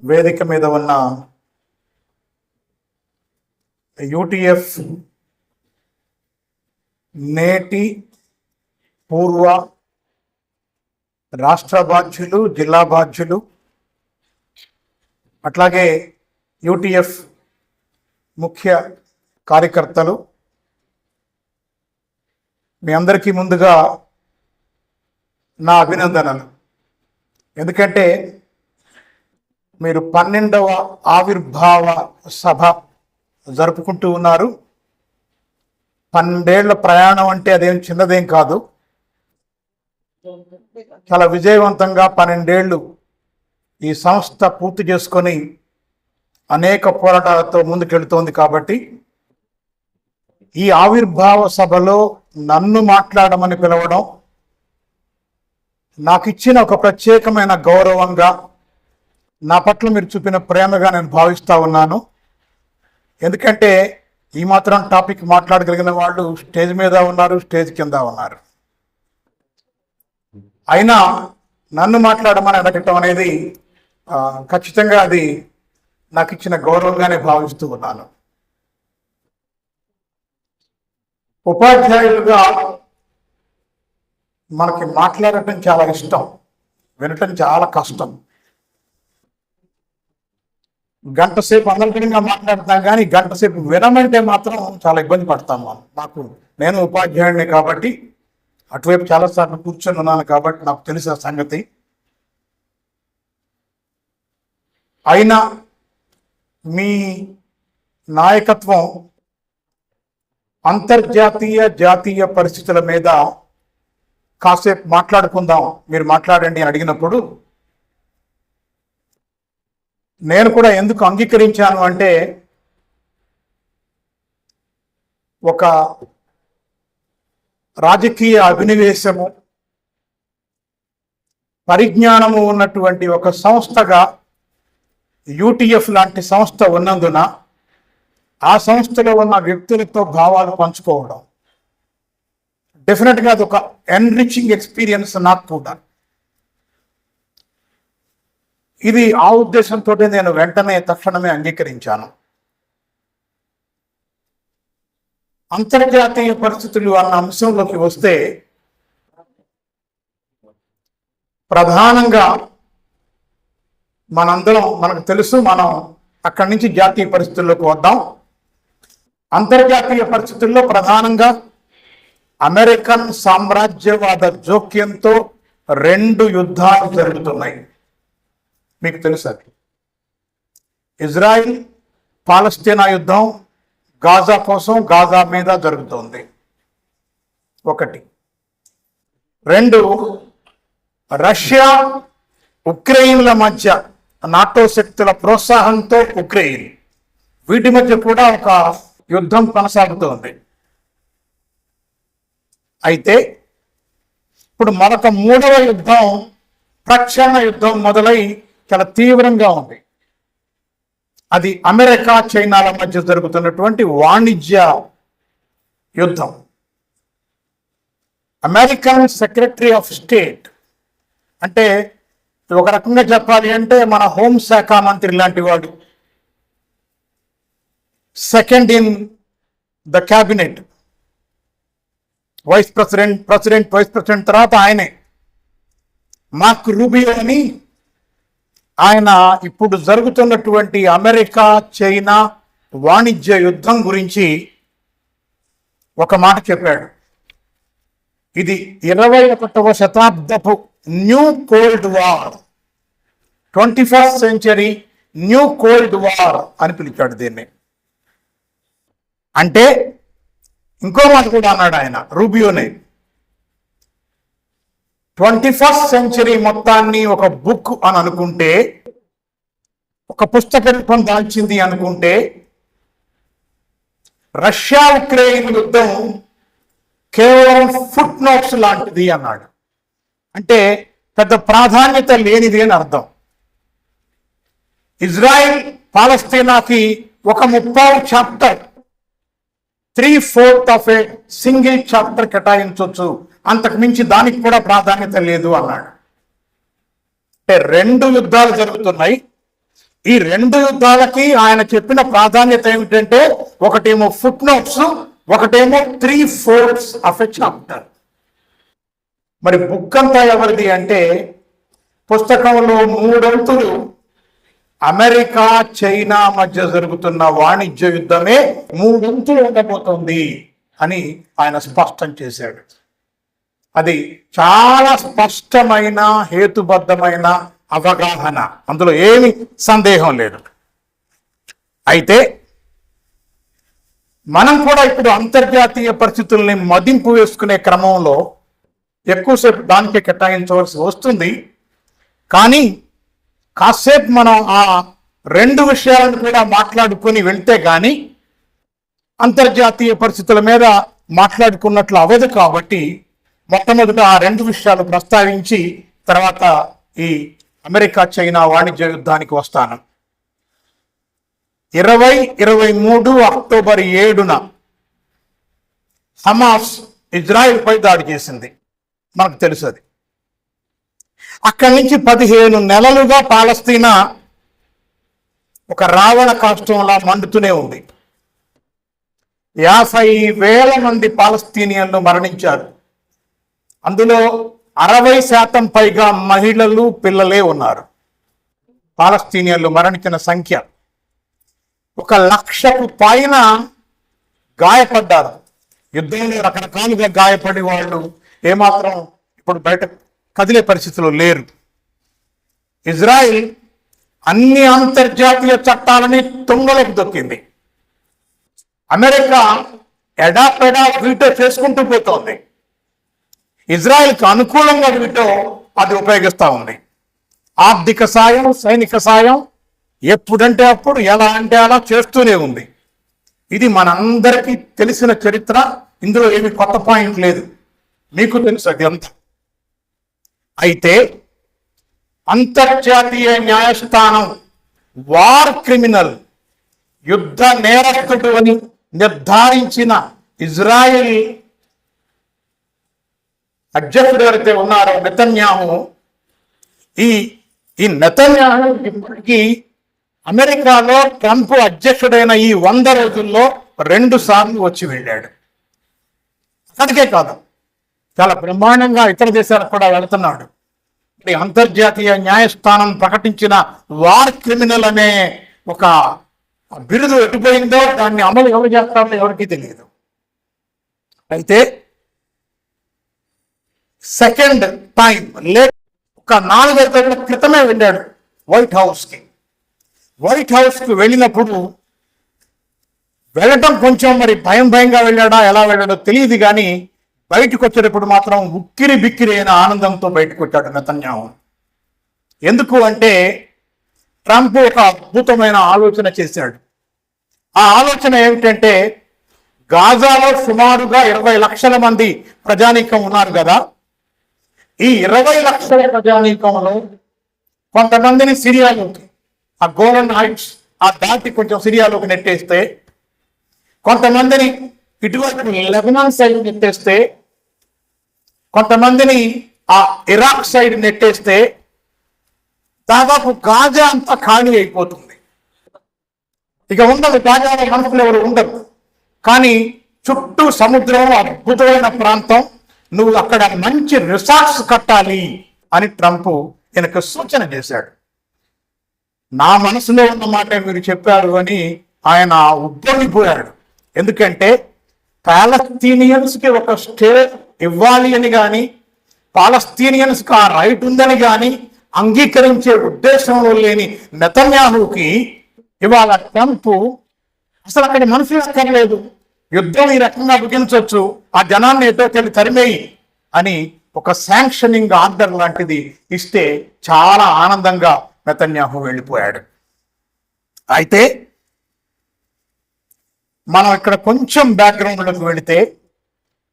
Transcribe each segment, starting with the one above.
వేదిక మీద ఉన్న యూటీఎఫ్ నేటి పూర్వ రాష్ట్ర బాధ్యులు, జిల్లా బాధ్యులు, అట్లాగే యూటీఎఫ్ ముఖ్య కార్యకర్తలు, మీ అందరికీ ముందుగా నా అభినందనలు. ఎందుకంటే మీరు 12వ ఆవిర్భావ సభ జరుపుకుంటూ ఉన్నారు. 12 ఏళ్ల ప్రయాణం అంటే అదేం చిన్నదేం కాదు. చాలా విజయవంతంగా 12 ఏళ్ళు ఈ సంస్థ పూర్తి చేసుకొని అనేక పోరాటాలతో ముందుకెళ్తోంది. కాబట్టి ఈ ఆవిర్భావ సభలో నన్ను మాట్లాడమని పిలవడం నాకు ఇచ్చిన ఒక ప్రత్యేకమైన గౌరవంగా, నా పట్ల మీరు చూపిన ప్రేమగా నేను భావిస్తూ ఉన్నాను. ఎందుకంటే ఈ మాత్రం టాపిక్ మాట్లాడగలిగిన వాళ్ళు స్టేజ్ మీద ఉన్నారు, స్టేజ్ కింద ఉన్నారు. అయినా నన్ను మాట్లాడమని అడగటం అనేది ఖచ్చితంగా అది నాకు ఇచ్చిన గౌరవంగానే భావిస్తూ ఉన్నాను. ఉపాధ్యాయులుగా మనకి మాట్లాడటం చాలా ఇష్టం, వినటం చాలా కష్టం. గంట సేపు అందరికీగా మాట్లాడతాం, కానీ గంట సేపు వినమంటే మాత్రం చాలా ఇబ్బంది పడతాం మనం. నేను ఉపాధ్యాయుడిని కాబట్టి అటువైపు చాలాసార్లు కూర్చొని ఉన్నాను కాబట్టి నాకు తెలిసిన సంగతి. అయినా మీ నాయకత్వం అంతర్జాతీయ జాతీయ పరిస్థితుల మీద కాసేపు మాట్లాడుకుందాం, మీరు మాట్లాడండి అని అడిగినప్పుడు నేను కూడా ఎందుకు అంగీకరించాను అంటే, ఒక రాజకీయ అభినవేశము, పరిజ్ఞానము ఉన్నటువంటి ఒక సంస్థగా యూటీఎఫ్ లాంటి సంస్థ ఉన్నందున ఆ సంస్థలో ఉన్న వ్యక్తులతో భావాలు పంచుకోవడం డెఫినెట్గా అది ఒక ఎన్రిచింగ్ ఎక్స్పీరియన్స్ నాకు కూడా. ఇది ఆ ఉద్దేశంతో నేను తక్షణమే అంగీకరించాను. అంతర్జాతీయ పరిస్థితులు అన్న అంశంలోకి వస్తే, ప్రధానంగా మనకు తెలుసు, మనం అక్కడి నుంచి జాతీయ పరిస్థితుల్లోకి వద్దాం. అంతర్జాతీయ పరిస్థితుల్లో ప్రధానంగా అమెరికన్ సామ్రాజ్యవాద జోక్యంతో 2 యుద్ధాలు జరుగుతున్నాయి. మీకు తెలుసు, అది ఇజ్రాయిల్ పాలస్తీనా యుద్ధం గాజా కోసం, గాజా మీద జరుగుతోంది. 1. 2, రష్యా ఉక్రెయిన్ల మధ్య నాటో శక్తుల ప్రోత్సాహంతో ఉక్రెయిన్, వీటి మధ్య కూడా ఒక యుద్ధం కొనసాగుతోంది. అయితే ఇప్పుడు మరొక 3వ యుద్ధం, ప్రచ్ఛన్న యుద్ధం మొదలై చాలా తీవ్రంగా ఉంది. అది అమెరికా చైనాల మధ్య జరుగుతున్నటువంటి వాణిజ్య యుద్ధం. అమెరికన్ సెక్రటరీ ఆఫ్ స్టేట్ అంటే ఒక రకంగా చెప్పాలి అంటే మన హోంశాఖ మంత్రి లాంటి వాడు, second in the cabinet, vice president తర్వాత ఆయనే, మార్క్ రూబియో అని. ఆయన ఇప్పుడు జరుగుతున్నటువంటి అమెరికా చైనా వాణిజ్య యుద్ధం గురించి ఒక మాట చెప్పాడు. ఇది 21వ శతాబ్దపు new cold war, 21st century new cold war అని పిలిచాడు దీన్ని. అంటే ఇంకో మాట కూడా అన్నాడు ఆయన, రూబియోనే, 21st సెంచరీ మొత్తాన్ని ఒక బుక్ అని అనుకుంటే, ఒక పుస్తక రూపం దాల్చింది అనుకుంటే, రష్యా ఉక్రెయిన్ యుద్ధం కేవలం ఫుట్ నోట్స్ లాంటిది అన్నాడు. అంటే పెద్ద ప్రాధాన్యత లేనిది అని అర్థం. ఇజ్రాయిల్ పాలస్తీనాకి ఒక 30వ chapter, 3/4 of a single chapter కేటాయించవచ్చు, అంతకు మించి దానికి కూడా ప్రాధాన్యత లేదు అన్నాడు. అంటే 2 యుద్ధాలు జరుగుతున్నాయి. ఈ రెండు యుద్ధాలకి ఆయన చెప్పిన ప్రాధాన్యత ఏమిటంటే, ఒకటేమో ఫుట్ నోట్స్, ఒకటేమో 3/4 ఆఫ్ ఎ చాప్టర్. మరి బుక్ అంతా ఎవరిది అంటే, పుస్తకంలో 3 వంతులు అమెరికా చైనా మధ్య జరుగుతున్న వాణిజ్య యుద్ధమే 3 వంతులు ఉండబోతోంది అని ఆయన స్పష్టం చేశాడు. అది చాలా స్పష్టమైన హేతుబద్ధమైన అవగాహన, అందులో ఏమి సందేహం లేదు. అయితే మనం కూడా ఇప్పుడు అంతర్జాతీయ పరిస్థితుల్ని మదింపు వేసుకునే క్రమంలో ఎక్కువసేపు దానికే కేటాయించవలసి వస్తుంది. కానీ కాసేపు మనం ఆ 2 విషయాలను కూడా మాట్లాడుకొని వెళ్తే కానీ అంతర్జాతీయ పరిస్థితుల మీద మాట్లాడుకున్నట్లు అవ్వదు. కాబట్టి మొట్టమొదట ఆ 2 విషయాలు ప్రస్తావించి తర్వాత ఈ అమెరికా చైనా వాణిజ్య యుద్ధానికి వస్తాను. 2023 అక్టోబర్ 7న హమాస్ ఇజ్రాయెల్ పై దాడి చేసింది, మనకు తెలుసు. అది అక్కడి నుంచి 15 నెలలుగా పాలస్తీనా ఒక రావణ కాష్టంలా మండుతూనే ఉంది. 50,000 మంది పాలస్తీనియన్లు మరణించారు. అందులో 60% పైగా మహిళలు, పిల్లలే ఉన్నారు. పాలస్తీనియన్లు మరణించిన సంఖ్య 1,00,000కు పైన గాయపడ్డారు. యుద్ధంలో రకరకాలుగా గాయపడి వాళ్ళు ఏమాత్రం ఇప్పుడు బయట కదిలే పరిస్థితుల్లో లేరు. ఇజ్రాయిల్ అన్ని అంతర్జాతీయ చట్టాలని తుంగలోకి దొక్కింది. అమెరికా ఎడాపెడా వీటో చేసుకుంటూ పోతోంది. ఇజ్రాయెల్కి అనుకూలంగా వీటో అది ఉపయోగిస్తూ ఉంది. ఆర్థిక సాయం, సైనిక సాయం ఎప్పుడంటే అప్పుడు, ఎలా అంటే అలా చేస్తూనే ఉంది. ఇది మనందరికీ తెలిసిన చరిత్ర. ఇందులో ఏమి కొత్త పాయింట్ లేదు, మీకు తెలుసు అది అంతా. అయితే అంతర్జాతీయ న్యాయస్థానం వార్ క్రిమినల్, యుద్ధ నేరస్తుడు అని నిర్ధారించిన ఇజ్రాయెల్ అధ్యక్షుడు ఎవరైతే ఉన్నారో నెతన్యాహు, ఈ నెతన్యాహు ఇప్పటికీ అమెరికాలో ట్రంప్ అధ్యక్షుడైన ఈ 100 రోజుల్లో 2 సార్లు వచ్చి వెళ్ళాడు. అక్కడికే కాదు, చాలా బ్రహ్మాండంగా ఇతర దేశాలకు కూడా వెళుతున్నాడు. అంతర్జాతీయ న్యాయస్థానం ప్రకటించిన వార్ క్రిమినల్ అనే ఒక బిరుదు ఎటుపోయిందో దాన్ని అమలు ఎవరు చేస్తారో ఎవరికీ తెలియదు. అయితే సెకండ్ టైం ఒక 4-5 రోజుల క్రితమే వెళ్ళాడు వైట్ హౌస్కి. వైట్ హౌస్కి వెళ్ళినప్పుడు వెళ్ళటం కొంచెం మరి భయంగా వెళ్ళాడా, ఎలా వెళ్ళాడో తెలియదు. కానీ బయటకు వచ్చేటప్పుడు మాత్రం ఉక్కిరి బిక్కిరి అయిన ఆనందంతో బయటకు వచ్చాడు నెతన్యాహు. ఎందుకు అంటే ట్రంప్ ఒక అద్భుతమైన ఆలోచన చేశాడు. ఆ ఆలోచన ఏమిటంటే, గాజాలో సుమారుగా 20 లక్షల మంది ప్రజానీకం ఉన్నారు కదా. ఈ 20 లక్షల ప్రజానీకంలో కొంతమందిని సిరియాలోకి, ఆ గోలన్ హైట్స్ ఆ దాటి కొంచెం సిరియాలోకి నెట్టేస్తే, కొంతమందిని ఇటువైపు లెబనాన్ సైడ్ నెట్టేస్తే, కొంతమందిని ఆ ఇరాక్ సైడ్ నెట్టేస్తే దాదాపు గాజా అంతా ఖాళీ అయిపోతుంది. ఇక ఉండదు, గాజాలో మనుషులు ఎవరు ఉండరు. కానీ చుట్టూ సముద్రం, అద్భుతమైన ప్రాంతం, నువ్వు అక్కడ మంచి రిసార్ట్స్ కట్టాలి అని ట్రంప్ ఈయనకు సూచన చేశాడు. నా మనసులో ఉన్న మాట మీరు చెప్పారు అని ఆయన ఉబ్బొంగిపోయాడు. ఎందుకంటే పాలస్తీనియన్స్కి ఒక స్టేట్ ఇవ్వాలి అని కానీ, పాలస్తీనియన్స్కి ఆ రైట్ ఉందని కానీ అంగీకరించే ఉద్దేశంలో లేని నెతన్యాహుకి ఇవాళ ట్రంప్ అసలు అక్కడి మనుషులు అక్కర్లేదు, యుద్ధం ఈ రకంగా ముగించవచ్చు, ఆ జనాన్ని ఎటో తెలియ తరిమేయి అని ఒక శాంక్షనింగ్ ఆర్డర్ లాంటిది ఇస్తే చాలా ఆనందంగా నెతన్యాహు వెళ్ళిపోయాడు. అయితే మనం ఇక్కడ కొంచెం బ్యాక్గ్రౌండ్లోకి వెళితే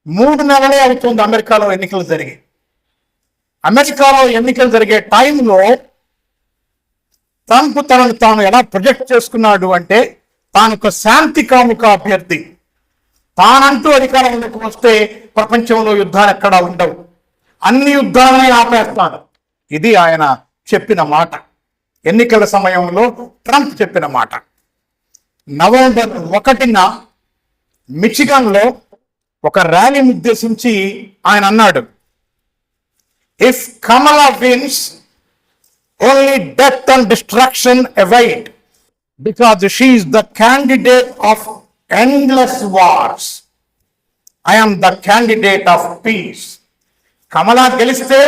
3 నెలలే అవుతుంది అమెరికాలో ఎన్నికలు జరిగి. అమెరికాలో ఎన్నికలు జరిగే టైంలో ట్రంప్ తనను తాను ఎలా ప్రొజెక్ట్ చేసుకున్నాడు అంటే, తాను ఒక శాంతి కాముక అభ్యర్థి, తానంటూ అధికారంలోకి వస్తే ప్రపంచంలో యుద్ధాలు ఎక్కడా ఉండవు, అన్ని యుద్ధాలని ఆపేస్తాను, ఇది ఆయన చెప్పిన మాట. ఎన్నికల సమయంలో ట్రంప్ చెప్పిన మాట. నవంబర్ 1న మిచిగన్లో ఒక ర్యాలీని ఉద్దేశించి ఆయన అన్నాడు, if Kamala wins only death and destruction await because she is the candidate of endless wars. I am the candidate of peace. Kamala గెలిస్తే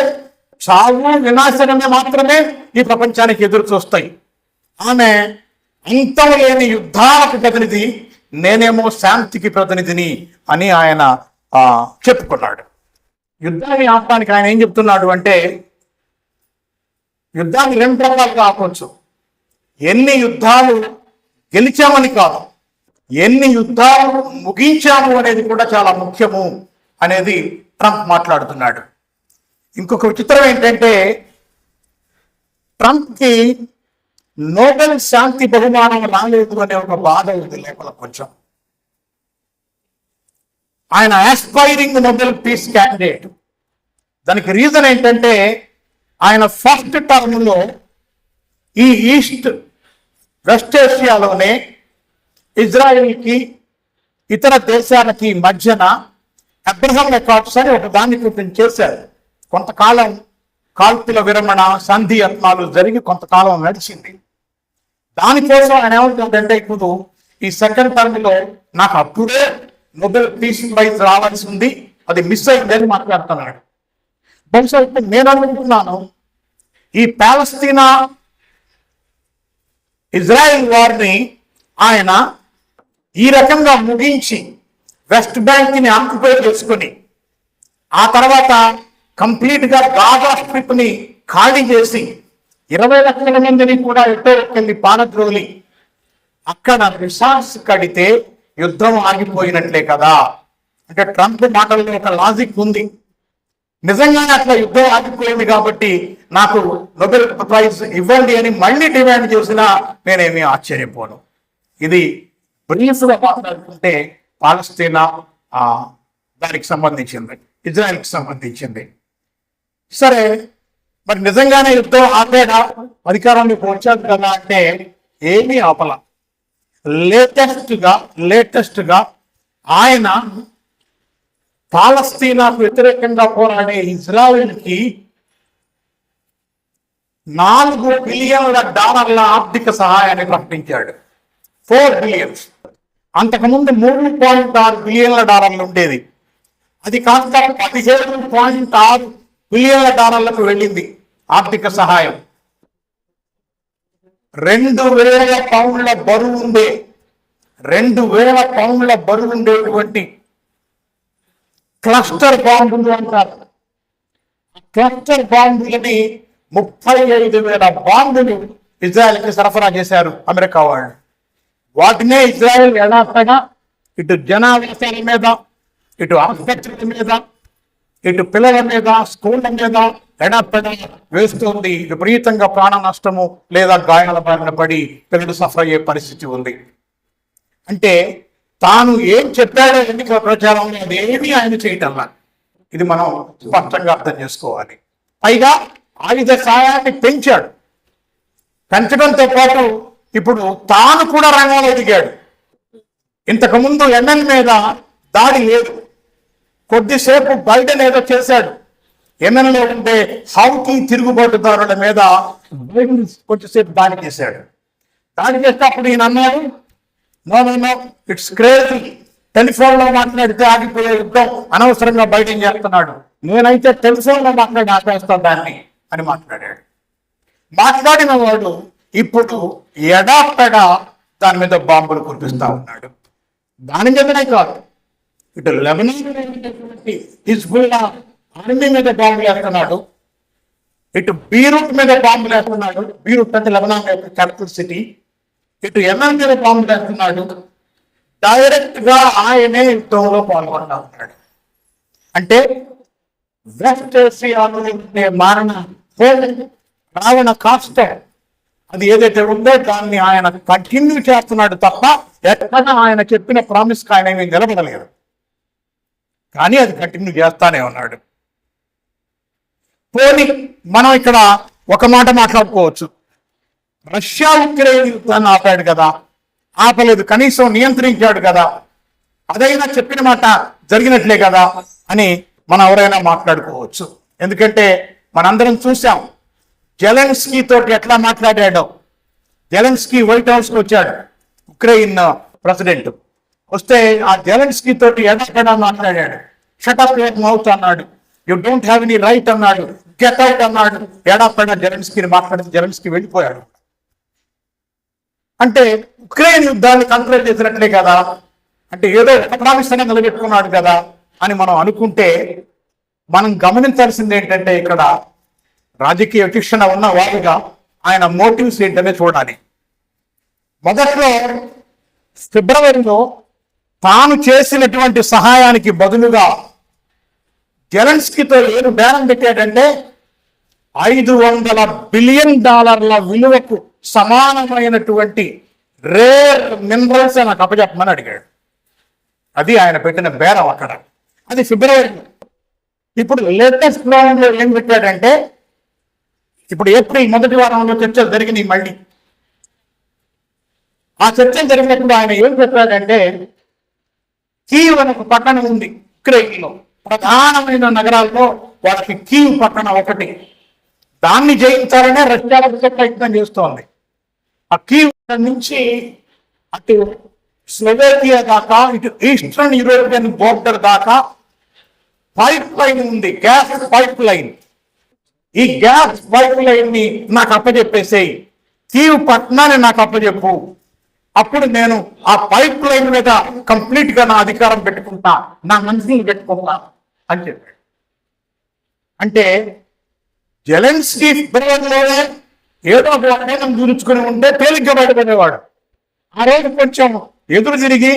చావు వినాశనమే మాత్రమే ఈ ప్రపంచానికి ఎదురు చూస్తాయి. ఆమె అంతం లేని యుద్ధాలకు ప్రతినిధి, నేనేమో శాంతికి ప్రతినిధిని అని ఆయన చెప్పుకున్నాడు. యుద్ధాన్ని ఆపడానికి ఆయన ఏం చెప్తున్నాడు అంటే, యుద్ధాన్ని 2 రకాలుగా ఆపవచ్చు. ఎన్ని యుద్ధాలు గెలిచామని కాదు, ఎన్ని యుద్ధాలు ముగించాము అనేది కూడా చాలా ముఖ్యము అనేది ట్రంప్ మాట్లాడుతున్నాడు. ఇంకొక విచిత్రం ఏంటంటే, ట్రంప్కి నోబెల్ శాంతి బహుమానం రాలేదు అనే ఒక బాధ ఉంది లోపల కొంచెం. ఆయన ఆస్పైరింగ్ నోబెల్ పీస్ క్యాండిడేట్. దానికి రీజన్ ఏంటంటే, ఆయన ఫస్ట్ టర్మ్లో ఈ వెస్ట్ ఏషియాలోనే ఇజ్రాయిల్కి ఇతర దేశాలకి మధ్యన అబ్రహం అకార్డ్స్ అని ఒక దాన్ని చేశారు. కొంతకాలం కాల్పుల విరమణ సంధి యత్నాలు జరిగి కొంతకాలం నడిచింది. దానికోసం ఆయన ఏమంటుందంటే, ఇప్పుడు ఈ సెకండ్ టర్మ్లో నాకు అప్పుడే నోబెల్ పీస్ ప్రైజ్ రావాల్సి ఉంది, అది మిస్ అయిందని మాట్లాడుతున్నాడు. బహుశా ఇప్పుడు నేను అనుకుంటున్నాను, ఈ పాలస్తీనా ఇజ్రాయెల్ వారిని ఆయన ఈ రకంగా ముగించి వెస్ట్ బ్యాంక్ని ఆక్యుపై చేసుకుని ఆ తర్వాత కంప్లీట్గా గాజా స్ట్రిప్ని ఖాళీ చేసి 20 లక్షల మందిని కూడా ఎట్టోకెళ్ళి పానద్రోలి అక్కడ రిసార్ట్స్ కడితే యుద్ధం ఆగిపోయినట్లే కదా. అంటే ట్రంప్ మాటల్లో ఒక లాజిక్ ఉంది. నిజంగానే అట్లా యుద్ధం ఆగిపోయింది కాబట్టి నాకు నోబెల్ ప్రైజ్ ఇవ్వండి అని మళ్ళీ డిమాండ్ చేసినా నేనేమీ ఆశ్చర్యపోను. ఇది బ్రీఫ్గా మాట్లాడుకుంటే పాలస్తీనా దానికి సంబంధించింది, ఇజ్రాయెల్కి సంబంధించింది. సరే, మరి నిజంగానే యుద్ధం ఆపేనా, అధికారానికి వచ్చారు కదా అంటే ఏమీ ఆపల. లేటెస్ట్గా ఆయన పాలస్తీనాకు వ్యతిరేకంగా పోరాడే ఇజ్రాయెల్కి $4 బిలియన్ల ఆర్థిక సహాయాన్ని ప్రకటించాడు. 4 బిలియన్స్. అంతకుముందు $3.6 బిలియన్ల ఉండేది. అది కాస్త $17.6 బిలియన్లకు వెళ్ళింది ఆర్థిక సహాయం. 2,000 పౌండ్ల బరువు ఉండే 2,000 పౌండ్ల బరువు ఉండేటువంటి క్లస్టర్ బాంబులు అంటారు. క్లస్టర్ బాంబులని 35,000 బాంబులు ఇజ్రాయెల్కి సరఫరా చేశారు అమెరికా వాళ్ళు. వాటినే ఇజ్రాయెల్ యథార్థంగా ఇటు జనావాసాల మీద, ఇటు ఆసుపత్రుల మీద, ఇటు పిల్లల మీద, స్కూళ్ళ మీద ఎడపడ వేస్తుంది. విపరీతంగా ప్రాణ నష్టము లేదా గాయాల బారిన పడి పిల్లలు సఫర్ అయ్యే పరిస్థితి ఉంది. అంటే తాను ఏం చెప్పాడో ఎన్నికల ప్రచారంలో అదేమీ ఆయన చేయటంలా. ఇది మనం స్పష్టంగా అర్థం చేసుకోవాలి. పైగా ఆయుధ సాయాన్ని పెంచాడు. పెంచడంతో పాటు ఇప్పుడు తాను కూడా రంగంలో దిగాడు. ఇంతకుముందు ఎన్ఎన్ మీద దాడి లేదు. కొద్దిసేపు బైడెన్ ఏదో చేశాడు. ఎన్ఎన్లో ఉండే హౌతీ తిరుగుబాటుదారుల మీద బైడెన్ కొంచెంసేపు దాడి చేశాడు. దాడి చేస్తే అప్పుడు ఈయన అన్నాడు, నో ఇట్స్ క్రేజీ, టెలిఫోన్లో మాట్లాడితే ఆగిపోయే యుద్ధం అనవసరంగా బైడెన్ చేస్తున్నాడు, నేనైతే టెలిఫోన్లో మాట్లాడి ఆపేస్తాను దాన్ని అని మాట్లాడాడు. మాట్లాడిన వాడు ఇప్పుడు ఎడాపెడా దాని మీద బాంబులు కురిపిస్తా ఉన్నాడు. దాని మీదనే కాదు, ఇటు లెబనాన్ హిజ్బుల్లా ఆర్మీ మీద బాంబులు వేస్తున్నాడు, ఇటు బీరూట్ మీద బాంబులు వేస్తున్నాడు. బీరూట్ అంటే లెబనాన్ క్యాపిటల్ సిటీ. ఇటు యెమెన్ మీద బాంబులు వేస్తున్నాడు. డైరెక్ట్ గా ఆయనే యుద్ధంలో పాల్గొంటా ఉన్నాడు. అంటే వెస్ట్ ఏషియాలో మారిన రావణ కాస్త అది ఏదైతే ఉందో దాన్ని ఆయన కంటిన్యూ చేస్తున్నాడు తప్ప ఎక్కడ ఆయన చెప్పిన ప్రామిస్ ఆయన ఏమీ నిలబడలేదు. కానీ అది కంటిన్యూ చేస్తానే ఉన్నాడు. పోనీ మనం ఇక్కడ ఒక మాట మాట్లాడుకోవచ్చు. రష్యా ఉక్రెయిన్ యుద్ధాన్ని ఆపాడు కదా, ఆపలేదు, కనీసం నియంత్రించాడు కదా, అదైనా చెప్పిన మాట జరిగినట్లే కదా అని మనం ఎవరైనా మాట్లాడుకోవచ్చు. ఎందుకంటే మనందరం చూసాం జెలెన్స్కీ తోటి ఎట్లా మాట్లాడాడో. జెలెన్స్కీ వైట్ హౌస్కి వచ్చాడు, ఉక్రెయిన్ ప్రెసిడెంట్ వస్తే ఆ జెలెన్స్కీ తోటి ఎడపడా మాట్లాడాడు. షటప్ యువర్ మౌత్ అన్నాడు, you don't have any right అన్నాడు, గెట్ అవుట్ అన్నాడు. ఎడపడా జెలెన్స్కీని మాట్లాడితే జెలెన్స్కీ వెళ్ళిపోయాడు. అంటే ఉక్రెయిన్ యుద్ధాన్ని కంట్రోల్ చేసినట్లే కదా, అంటే ఏదో ప్రామిస్గా నిలబెట్టుకున్నాడు కదా అని మనం అనుకుంటే, మనం గమనించాల్సింది ఏంటంటే ఇక్కడ రాజకీయ విచక్షణ ఉన్న వారుగా ఆయన మోటివ్స్ ఏంటనే చూడాలి. మొదట్లో ఫిబ్రవరిలో తాను చేసినటువంటి సహాయానికి బదులుగా జెలెన్స్కీతో ఏడు బేరం పెట్టాడంటే $500 బిలియన్ విలువకు సమానమైనటువంటి రేర్ మినరల్స్ నాకు అప్పచెప్పమని అడిగాడు. అది ఆయన పెట్టిన బేరం అక్కడ. అది ఫిబ్రవరిలో. ఇప్పుడు లేటెస్ట్ రౌండ్లో ఏం పెట్టాడంటే, ఇప్పుడు ఏప్రిల్ మొదటి వారంలో చర్చలు జరిగినాయి. మళ్ళీ ఆ చర్చలు జరిగినప్పుడు ఆయన ఏం చెప్పాడంటే, కీవ్ అనే ఒక పట్టణం ఉంది ఉక్రెయిన్లో, ప్రధానమైన నగరాల్లో వాళ్ళకి కీవ్ పట్టణం ఒకటి. దాన్ని జయించాలనే రష్యా ప్రయత్నం చేస్తోంది. ఆ కీవ్ నుంచి అటు స్లోవేకియా దాకా, ఇటు ఈస్టర్న్ యూరోపియన్ బోర్డర్ దాకా పైప్ లైన్ ఉంది, గ్యాస్ పైప్ లైన్. ఈ గ్యాస్ పైప్ లైన్ ని నాకు అప్పచెప్పేసేయి, కీవ్ పట్టణాన్ని నాకు అప్పచెప్పు, అప్పుడు నేను ఆ పైప్ లైన్ మీద కంప్లీట్ గా నా అధికారం పెట్టుకుంటా, నా మనిషిని పెట్టుకుంటా అని చెప్పాడు. అంటే జెలెన్స్కీ ఫిబ్రవరిలోనే ఏదో ఒక నిర్ణయం గురించుకుని ఉంటే తేలిగ్గా బయటపడేవాడు. ఆ రోజు కొంచెం ఎదురు తిరిగి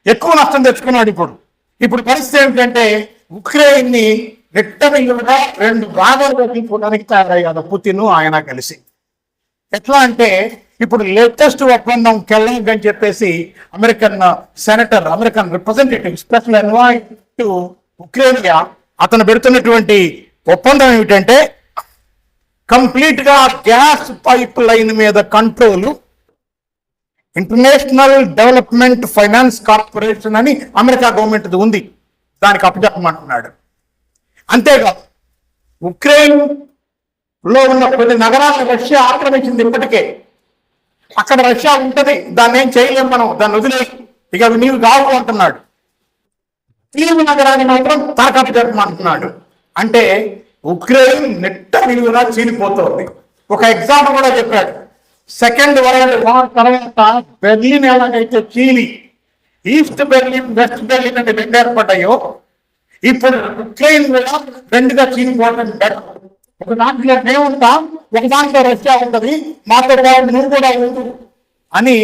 ఎక్కువ నష్టం తెచ్చుకున్నాడు. ఇప్పుడు పరిస్థితి ఏమిటంటే ఉక్రెయిన్ ని నెట్టమిల్లుగా 2 భాగాలుగా తీసుకోవడానికి తయారయ్యారు పుతిన్ ఆయన కలిసి. ఎట్లా అంటే ఇప్పుడు లేటెస్ట్ ఒప్పందం కెల్లాగ్ అని చెప్పేసి American senator, American representative special envoy to Ukraine, అతను పెడుతున్నటువంటి ఒప్పందం ఏమిటంటే కంప్లీట్ గా గ్యాస్ పైప్ లైన్ మీద control international development finance corporation అని అమెరికా గవర్నమెంట్ ఉంది, దానికి అప్పచెప్పమంటున్నాడు. అంతేకాదు ఉక్రెయిన్ లో ఉన్న కొన్ని నగరాలను రష్యా ఆక్రమించింది. ఇప్పటికే అక్కడ రష్యా ఉంటది, దాన్ని ఏం చేయలేము మనం, దాన్ని వదిలేసి ఇక నీవు కావు అంటున్నాడు. కీవ్ నగరాన్ని మాత్రం తనకు అప్పచెప్పమంటున్నాడు. అంటే ఉక్రెయిన్ నెట్ట నిలువునా చీలిపోతుంది. ఒక ఎగ్జాంపుల్ కూడా చెప్పాడు. సెకండ్ వరల్డ్ వార్ తర్వాత బెర్లిన్ ఎలాగైతే చీలి ఈస్ట్ బెర్లిన్ వెస్ట్ బెర్లిన్ అంటే 2 ఏర్పడ్డాయో, ఇప్పుడు ఉక్రెయిన్ కూడా 2గా చీలిపోవడం బెటర్. ఒక దాంట్లో మేము ఉంటాం, ఒక దాంట్లో రష్యా ఉంటుంది, మాతో నువ్వు కూడా ఉండు అని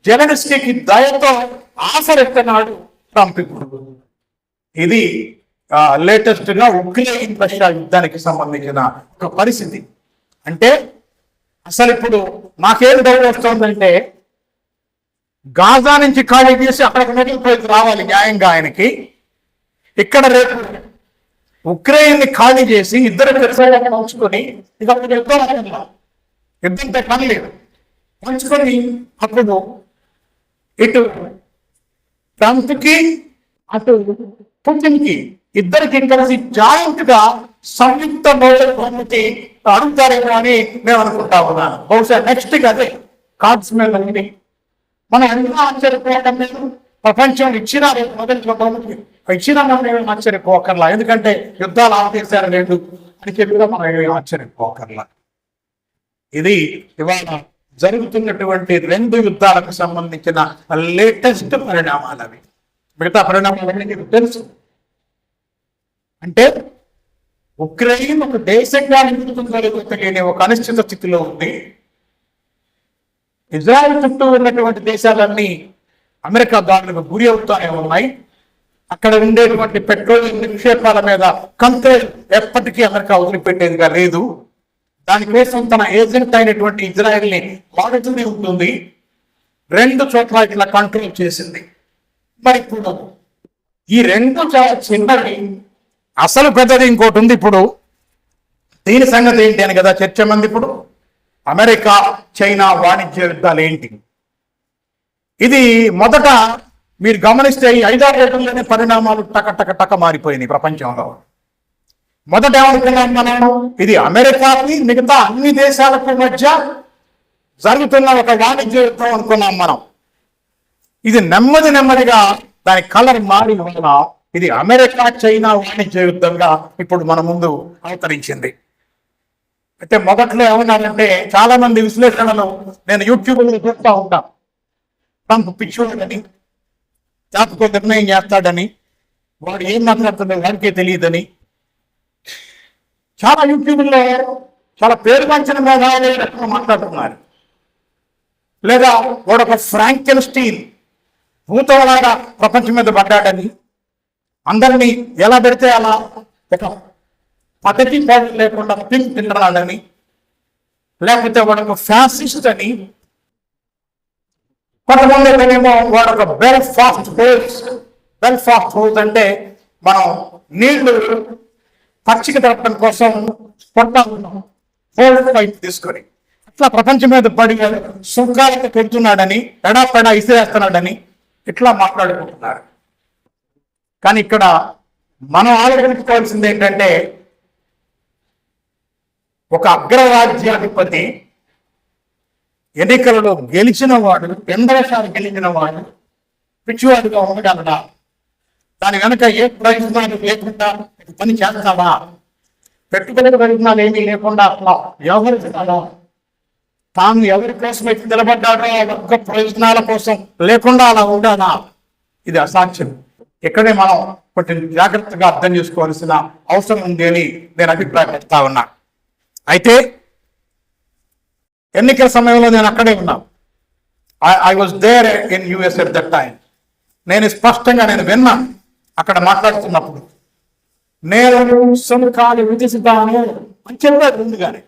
జెలెన్స్కీకి దయతో ఆశరిస్తున్నాడు ట్రంప్. ఇది లేటెస్ట్ గా ఉక్రెయిన్ రష్యా యుద్ధానికి సంబంధించిన ఒక పరిస్థితి. అంటే అసలు ఇప్పుడు నాకేం డౌట్ వస్తుందంటే, గాజా నుంచి ఖాళీ చేసి అక్కడికి మిగిలిపోయి రావాలి న్యాయంగా ఆయనకి. ఇక్కడ రేపు ఉక్రెయిన్ ని ఖాళీ చేసి ఇద్దరు పంచుకొని ఇక యుద్ధంతో పని లేదు, పంచుకొని అప్పుడు ఇటు ట్రంప్కి అటు పుతిన్కి ఇద్దరికి కలిసి జాయింట్ గా సంయుక్త నోబెల్ బహుమతి అడుగుతారేమో అని నేను అనుకుంటా ఉన్నాను. బహుశా నెక్స్ట్ అదే కార్డ్స్ మీద ఉంది. మనం ఎంత ఆశ్చర్యపోవటం లేదు, ప్రపంచం ఇచ్చిన మొదటి బహుమతి ఇచ్చిన మనం ఆశ్చర్యపోకర్లా, ఎందుకంటే యుద్ధాలు ఆపేశారు లేదు అని చెప్పిగా మనం ఆశ్చర్యపోకర్లా. ఇది ఇవాళ జరుగుతున్నటువంటి 2 యుద్ధాలకు సంబంధించిన లేటెస్ట్ పరిణామాలు. అవి మిగతా పరిణామాలన్నీ మీకు తెలుసు. అంటే ఉక్రెయిన్ ఒక దేశంగా నిలుపుతుందని ఒక అనిశ్చిత స్థితిలో ఉంది. ఇజ్రాయెల్ చుట్టూ ఉన్నటువంటి దేశాలన్నీ అమెరికా దాడులకు గురి అవుతానే ఉన్నాయి. అక్కడ ఉండేటువంటి పెట్రోలియం నిక్షేపాల మీద కంట్రోల్ ఎప్పటికీ అమెరికా వదిలిపెట్టేదిగా లేదు. దానికోసం తన ఏజెంట్ అయినటువంటి ఇజ్రాయెల్ని వాడుతూనే ఉంటుంది. 2 చోట్ల ఇట్లా కంట్రోల్ చేసింది. మరి ఇప్పుడు ఈ 2 చాలా చిన్నవి, అసలు పెద్దది ఇంకోటి ఉంది. ఇప్పుడు దీని సంగతి ఏంటి అని కదా చర్చ మంది. ఇప్పుడు అమెరికా చైనా వాణిజ్య యుద్ధాలు ఏంటి? ఇది మొదట మీరు గమనిస్తే ఈ 5-6 రోజుల్లోనే పరిణామాలు టక మారిపోయినాయి ప్రపంచంలో. మొదట ఏమనుకున్నాం మనం, ఇది అమెరికాకి మిగతా అన్ని దేశాలకు మధ్య జరుగుతున్న ఒక వాణిజ్య యుద్ధం అనుకున్నాం మనం. ఇది నెమ్మదిగా దాని కలర్ మారి వలన ఇది అమెరికా చైనా వాణిజ్య యుద్ధంగా ఇప్పుడు మన ముందు అవతరించింది. అయితే మొదట్లో ఏమన్నారంటే, చాలా మంది విశ్లేషణలు నేను యూట్యూబ్లో చూస్తూ ఉంటాను, ట్రంప్ పిచ్చోడని, జాతకు నిర్ణయం చేస్తాడని, వాడు ఏం మాట్లాడుతుందో వాడికే తెలియదని, చాలా యూట్యూబ్లో చాలా పేరుగాంచిన మేధావులు మాట్లాడుతున్నారు. లేదా వాడు ఒక ఫ్రాంకెన్‌స్టీన్ భూతంలాగా ప్రపంచం మీద పడ్డాడని, అందరినీ ఎలా పెడితే అలా ఒక పద్ధతి పాడు లేకుండా తింటున్నాడని, లేకపోతే వాడు ఒక ఫ్యాసిస్ట్ అని, కొంతమంది ఏమో వాడు ఒక బెల్ఫాస్ట్ హౌస్ అంటే మనం నీళ్లు పచ్చిక తప్పడం కోసం పైప్ తీసుకొని ఇట్లా ప్రపంచం మీద పడి సుఖాలకు పెడుతున్నాడని, ఎడాపెడా ఇసిరేస్తున్నాడని ఇట్లా మాట్లాడుకుంటున్నారు. కానీ ఇక్కడ మనం ఆలోచించుకోవాల్సింది ఏంటంటే, ఒక అగ్రరాజ్యాధిపతి ఎన్నికలలో గెలిచిన వాడు, 8 గెలిచిన వాడు పిచ్చివాడుగా ఉండగలడా? దాని వెనక ఏ ప్రయోజనాలు లేకుండా పని చేస్తావా? పెట్టుబడి ప్రయోజనాలు ఏమీ లేకుండా అట్లా వ్యవహరిస్తాడా? తాను ఎవరి కోసం అయితే నిలబడ్డాడో ఒక్క ప్రయోజనాల కోసం లేకుండా అలా ఉండాలా? ఇది అసాధ్యం. ఇక్కడే మనం కొంచెం జాగ్రత్తగా అర్థం చేసుకోవాల్సిన అవసరం ఉంది అని నేను అభిప్రాయపడతా ఉన్నా. అయితే ఎన్నికల సమయంలో నేను అక్కడే ఉన్నా. I was there in US at that time. నేను స్పష్టంగా విన్నా అక్కడ మాట్లాడుతున్నప్పుడు, నేను సుంకాలు విధిస్తాను అని చెప్పారు ముందుగానే.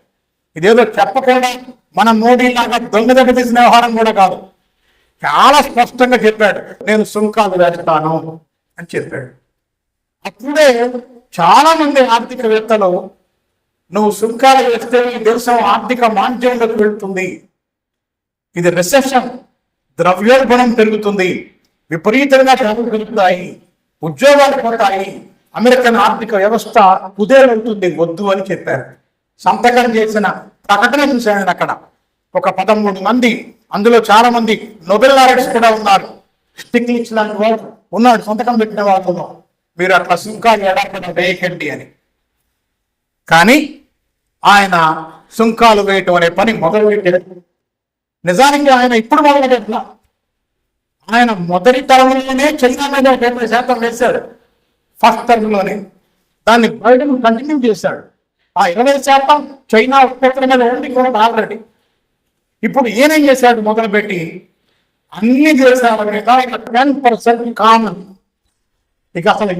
ఇదేదో చెప్పకుండా మన మోడీ లాగా దొంగ తీసిన వ్యవహారం కూడా కాదు, చాలా స్పష్టంగా చెప్పాడు, నేను సుంకాలు వేస్తాను అని చెప్పాడు. అప్పుడే చాలా మంది ఆర్థికవేత్తలు, నువ్వు సుంకాలు వేస్తే ఈ దేశం ఆర్థిక మాంద్యంలోకి వెళ్తుంది, ఇది రిసెషన్, ద్రవ్యోల్బణం పెరుగుతుంది, విపరీతంగా ధరలు పెరుగుతాయి, ఉద్యోగాలు పోతాయి, అమెరికన్ ఆర్థిక వ్యవస్థ కుదేలవుతుంది, వద్దు అని చెప్పారు. సంతకం చేసిన ప్రకటన చూశాను అక్కడ. ఒక 13 మంది, అందులో చాలా మంది నోబెల్ లారెట్స్ కూడా ఉన్నారు. స్టిగ్లిట్జ్ లాంటి వాడు ఉన్నాడు సంతకం పెట్టిన వాళ్ళలో, మీరు అట్లా సుంకాలు ఎడకుండా వేయకండి అని. కానీ ఆయన సుంకాలు వేయటం అనే పని మొదలుపెట్టాడు. నిజానికి ఆయన ఇప్పుడు మొదలుపెట్టిన, ఆయన మొదటి తరంలోనే చైనా మీద 20% వేశాడు. ఫస్ట్ టర్మ్లోనే దాన్ని బైడెన్ కంటిన్యూ చేశాడు. ఆ 20% చైనా ఉత్పత్తుల మీద ఉంది కూడా ఆల్రెడీ. ఇప్పుడు ఈయనేం చేశాడు, మొదలుపెట్టి అన్ని దేశాల మీద 10% కామన్, ఇక అసలు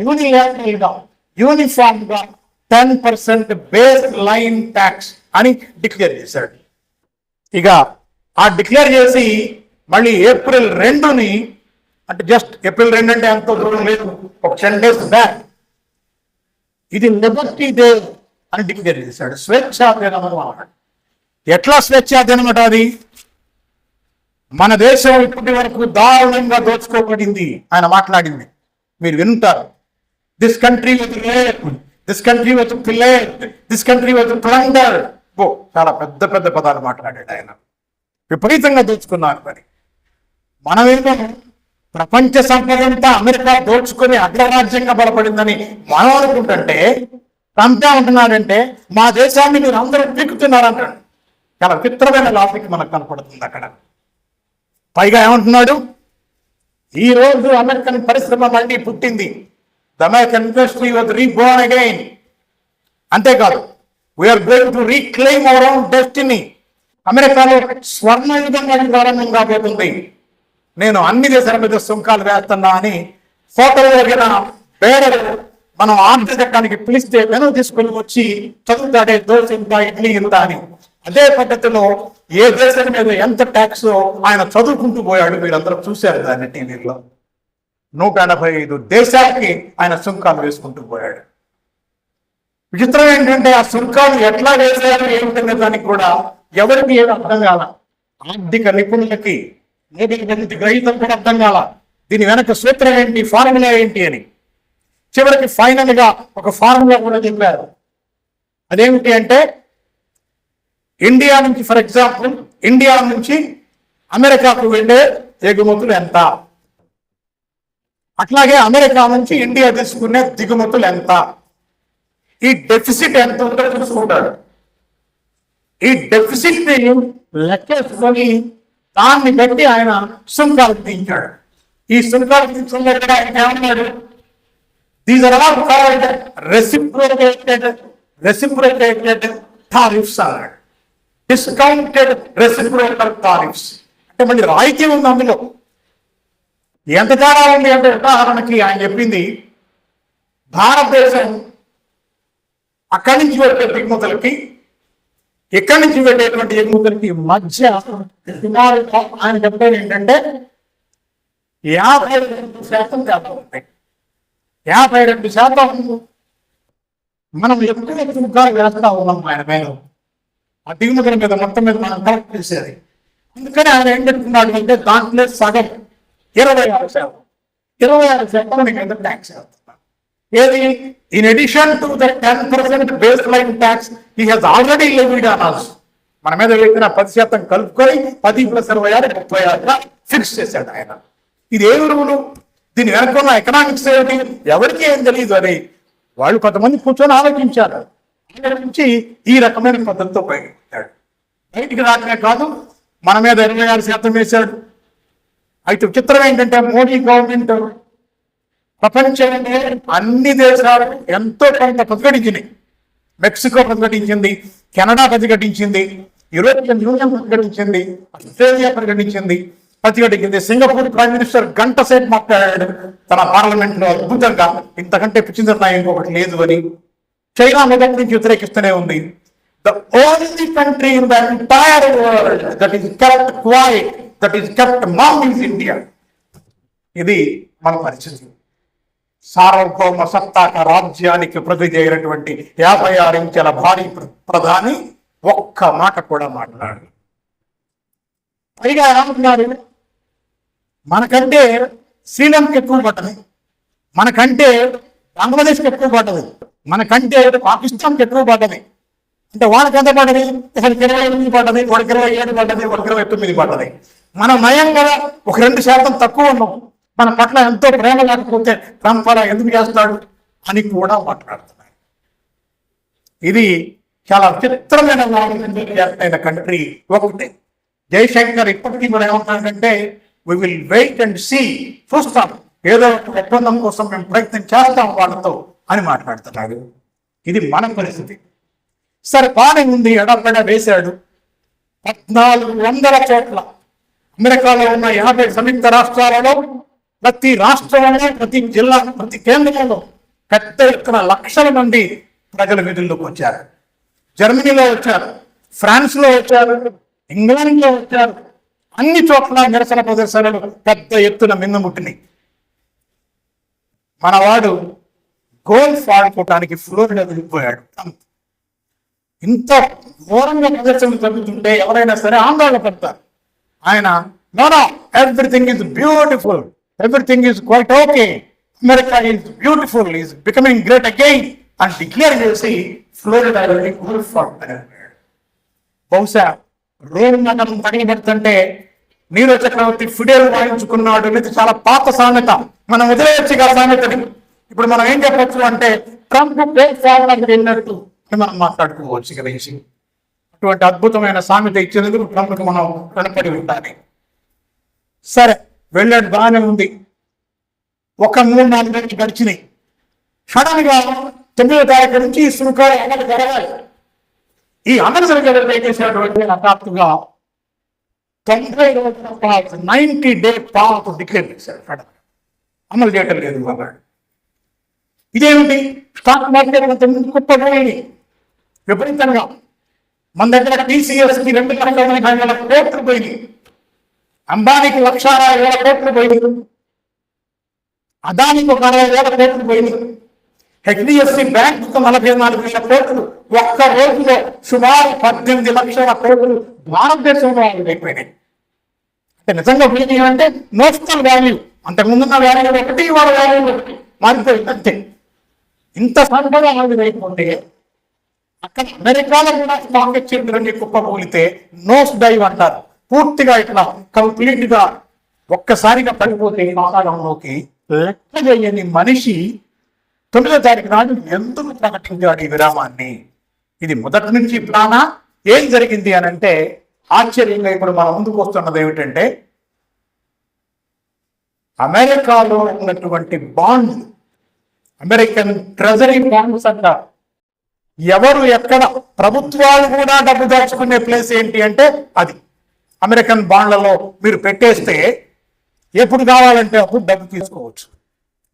యూనిఫామ్ గా 10% బేస్ లైన్ ట్యాక్స్ అని డిక్లేర్ చేశాడు. ఇక ఆ డిక్లేర్ చేసి మళ్ళీ ఏప్రిల్ 2ని, అంటే జస్ట్ ఏప్రిల్ 2 అంటే ఎంతో దూరం లేదు, ఒక 10 days బ్యాక్, ఇది లిబర్టీ డే అని డిక్లేర్ చేశాడు. స్వేచ్ఛా దినం అన్నమాట. ఎట్లా స్వేచ్ఛా దినం అట అది? మన దేశం ఇప్పటి వరకు దారుణంగా దోచుకోబడింది ఆయన మాట్లాడింది మీరు వింటారు. This country with rape, this country with plate, this country with plunder. చాలా పెద్ద పదాలు మాట్లాడాడు ఆయన. విపరీతంగా దోచుకున్నారు. మరి మనమేమో ప్రపంచ సంపద అంతా అమెరికా దోచుకుని అగ్రరాజ్యంగా బలపడిందని మనం అనుకుంటుంటే, ట్రంప్ ఏమంటున్నాడంటే మా దేశాన్ని మీరు అందరూ పీకుతున్నారంటాడు. చాలా విచిత్రమైన లాజిక్ మనకు కనపడుతుంది అక్కడ. పైగా ఏమంటున్నాడు, ఈ రోజు అమెరికన్ పరిశ్రమ మళ్ళీ పుట్టింది, the American industry was reborn again. అంతేకాదు, we're going to reclaim our own destiny. అమెరికాలో స్వర్ణయుగం ప్రారంభం కాబోతుంది, నేను అన్ని దేశాల మీద సుంకాలు వేస్తున్నా అని ఫోటోలు దగ్గర పేరు మనం ఆర్డర్ చట్టానికి పిలిస్తే వెను తీసుకుని వచ్చి చదువుతాడే, దోశ ఇంత, ఇడ్లీ ఇంత అని. అదే పద్ధతిలో ఏ దేశం మీద ఎంత ట్యాక్స్ ఆయన చదువుకుంటూ పోయాడు. మీరందరూ చూశారు దాన్ని టీవీలో. 185 దేశాలకి ఆయన సుంకాలు వేసుకుంటూ పోయాడు. విచిత్రం ఏంటంటే ఆ సుంకాలు ఎట్లా వేసారు ఏమిటనే దానికి కూడా ఎవరికి ఏది అర్థం కాల, ఆర్థిక నిపుణులకి నోబెల్ బహుమతి గ్రహీతలు కూడా అర్థం కాల దీని వెనక సూత్రం ఏంటి, ఫార్ములా ఏంటి అని. చివరికి ఫైనల్ గా ఒక ఫార్ములా కూడా చెప్పారు. అదేమిటి అంటే, ఇండియా నుంచి ఫర్ ఎగ్జాంపుల్ ఇండియా నుంచి అమెరికాకు వెళ్ళే ఎగుమతులు ఎంత, అట్లాగే అమెరికా నుంచి ఇండియా తీసుకునే దిగుమతులు ఎంత, ఈ డెఫిసిట్ ఎంత ఉందో చూసుకుంటాడు. ఈ డెఫిసిట్ ని లెక్కేసుకొని దాన్ని బట్టి ఆయన సుంకాలు విధించాడు. ఈ సుంకాలు విధించడం ఆయన ఏమన్నాడు, these are all called reciprocated tariffs అన్నాడు. డిస్కౌంటెడ్ రెసిప్రోకల్ టారిఫ్స్ అంటే మళ్ళీ రాయితీ ఉంది అందులో. ఎంత తేడా ఉంది అంటే, ఉదాహరణకి ఆయన చెప్పింది, భారతదేశం అక్కడి నుంచి వెళ్ళే దిగుమతులకి ఇక్కడి నుంచి వెళ్ళేటువంటి ఎగుమతులకి మధ్య ఆయన చెప్పేది ఏంటంటే 52% తేడా ఉంది. 52% మనం ఎక్కువ సుంకాలు వేస్తా ఉన్నాం ఆయన మీద, ఆ దిగుమతుల మీద మొత్తం మీద మనం కలెక్ట్ చేసేది. అందుకని ఆయన ఏం చెప్తున్నాడు అంటే, దాంట్లో సగం 26% మీకు ఎంత ట్యాక్స్ వేస్తున్నారు. ఏది, in addition to the 10% base line tax he has already levied on us. మన మీద వేసిన 10% కలుపుకొని 10 + 26 36గా ఫిక్స్ చేశాడు ఆయన. ఇది ఏ రూలు, దీని వెనకున్న ఎకనామిక్స్ ఏమిటి, ఎవరికి ఏం తెలియదు అని వాళ్ళు కొంతమంది కూర్చొని ఆలోచించారు. నుంచి ఈ రకమైన పద్ధతితో బయటికి రాకనే కాదు, మన మీద 26% వేశాడు. అయితే చిత్రం ఏంటంటే, మోడీ గవర్నమెంట్ ప్రపంచంలో అన్ని దేశాలు ఎంతో కొంత ప్రతిఘటించినాయి. మెక్సికో ప్రతిఘటించింది, కెనడా ప్రతిఘటించింది, యూరోపియన్ యూనియన్ ప్రతిఘటించింది, ఆస్ట్రేలియా ప్రతిఘటించింది. సింగపూర్ ప్రైమ్ మినిస్టర్ గంట సేపు మాట్లాడాడు తన పార్లమెంట్ లో అద్భుతంగా, ఇంతకంటే పిచ్చి నిర్ణయం ఇంకొకటి లేదు అని. చైనా మొదటి నుంచి వ్యతిరేకిస్తూనే ఉంది. The only country in the entire world that is kept quiet, that is kept mum is India. ఇది మన పరిస్థితి. సార్వభౌమ సత్తాక రాజ్యానికి ప్రతినిధి అయినటువంటి 56 ఇంచుల భారీ ప్రధాని ఒక్క మాట కూడా మాట్లాడు. పైగా ఏమంటున్నారు, మనకంటే శ్రీలంక ఎక్కువ పడ్డది, మనకంటే బంగ్లాదేశ్కి ఎక్కువ పడ్డది, మనకంటే పాకిస్తాన్కి ఎక్కువ పడ్డది. అంటే వాళ్ళకి ఎంత పడ్డది, ఒకరికి 28 పడ్డది, ఒకరికి 27 పడ్డది, ఒకరికి 29 పడ్డది. మనం నయం కదా, ఒక 2% తక్కువ ఉన్నాం. మన పట్ల ఎంతో ప్రేమ లేకపోతే ట్రంప్ అలా ఎందుకు చేస్తాడు అని కూడా మాట్లాడుతున్నాడు. ఇది చాలా విచిత్రమైన కంట్రీ ఒకటి. జయశంకర్ ఇప్పటికీ కూడా ఏమంటాడంటే, we will wait and see, చూస్తాం, ఏదో ఒప్పందం కోసం మేము ప్రయత్నం చేస్తాం వాళ్ళతో అని మాట్లాడుతున్నాడు. ఇది మన పరిస్థితి. సరే, బాగానే ఉంది, ఎడబెడ వేశాడు. 1400 చోట్ల అమెరికాలో ఉన్న 50 సంయుక్త రాష్ట్రాలలో ప్రతి రాష్ట్రంలో, ప్రతి జిల్లా, ప్రతి కేంద్రంలో పెద్ద ఎత్తున లక్షల మంది ప్రజల విధుల్లోకి వచ్చారు. జర్మనీలో వచ్చారు, ఫ్రాన్స్ లో వచ్చారు, ఇంగ్లాండ్ లో వచ్చారు. అన్ని చోట్ల నిరసన ప్రదర్శనలు పెద్ద ఎత్తున మిన్నుముట్టినాయి. మనవాడు గోల్ఫ్ ఆడుకోవటానికి ఫ్లోరిడా వెళ్ళిపోయాడు. ఇంత ఘోరంగా ప్రదర్శనలు జరుగుతుంటే ఎవరైనా సరే ఆందోళన పడతారు. ఆయన no, everything is beautiful, everything is quite okay, America is beautiful, is becoming great again అని డిక్లేర్ చేసి ఫ్లోరిడా వెళ్ళి గోల్ఫ్ ఆడుతాడు. బహుశా రోమ్ నగరం తగిలిపెడుతుంటే నీరో చక్రవర్తి ఫిడేల్ వాయించుకున్నాడు అనేది చాలా పాత సామెత. మనం వదిలేయచ్చు ఆ సామెతని. ఇప్పుడు మనం ఏం చెప్పచ్చు అంటే, ట్రంప్ వెళ్ళినట్టు మనం మాట్లాడుకోవచ్చు కదా. అటువంటి అద్భుతమైన సామెత ఇచ్చినందుకు ట్రంప్కి మనం కనపడి ఉండాలి. సరే, వెళ్ళాడు, బాగానే ఉంది. ఒక 3-4 గంటలు గడిచినాయి. సడన్ గా 9వ తారీఖు నుంచి ఈ సుంకాలు అమలు జరగాలి. ఈ అమలు జరిగేటువంటి హఠాత్తుగా 90 రోజుల పాటు 90 డే పాటు డిక్లేర్ చేశాడు. అమలు చేయటం లేదు అన్నాడు. ఇదేమిటి, స్టాక్ మార్కెట్ అంత ముందు కుప్పపోయింది విపరీతంగా. మన దగ్గర TCSకి 2,60,000 కోట్లు పోయింది, అంబానీకి 1,60,000 కోట్లు పోయింది, అదానికి ఒక 60,000 కోట్లు పోయింది. హెచ్డిఎఫ్సి బ్యాంకు 44,000 కోట్లు, ఒక్క రోజులో సుమారు 18 లక్షల కోట్లు భారతదేశంలో అయిపోయినాయి. అంటే నిజంగా ఉపయోగం అంటే నోషనల్ వాల్యూ, అంతకుముందున్న వాల్యూ ఒకటి, వాళ్ళ వాల్యూ ఒకటి మారిపోయింది అంతే. ఇంత సంపద అయిపోతే అక్కడ అమెరికాలో కూడా స్టాక్ ఎక్స్చేంజ్ కుప్పకూలితే నోస్ డైవ్ అంటారు. పూర్తిగా ఇట్లా కంప్లీట్ గా ఒక్కసారిగా పడిపోతే పాతాళంలోకి. లెక్క చేయని మనిషి 9వ తారీఖు నాడు ఎందుకు ప్రకటించాడు ఈ విరామాన్ని? ఇది మొదటి నుంచి ప్లానా? ఏం జరిగింది అని అంటే ఆశ్చర్యంగా ఇప్పుడు మన ముందుకు వస్తున్నది ఏమిటంటే, అమెరికాలో ఉన్నటువంటి బాండ్, అమెరికన్ ట్రెజరీ బాండ్స్ అంటారు. ఎవరు ఎక్కడ ప్రభుత్వాలు కూడా డబ్బు దాచుకునే ప్లేస్ ఏంటి అంటే అది అమెరికన్ బాండ్లలో మీరు పెట్టేస్తే ఎప్పుడు కావాలంటే అప్పుడు డబ్బు తీసుకోవచ్చు.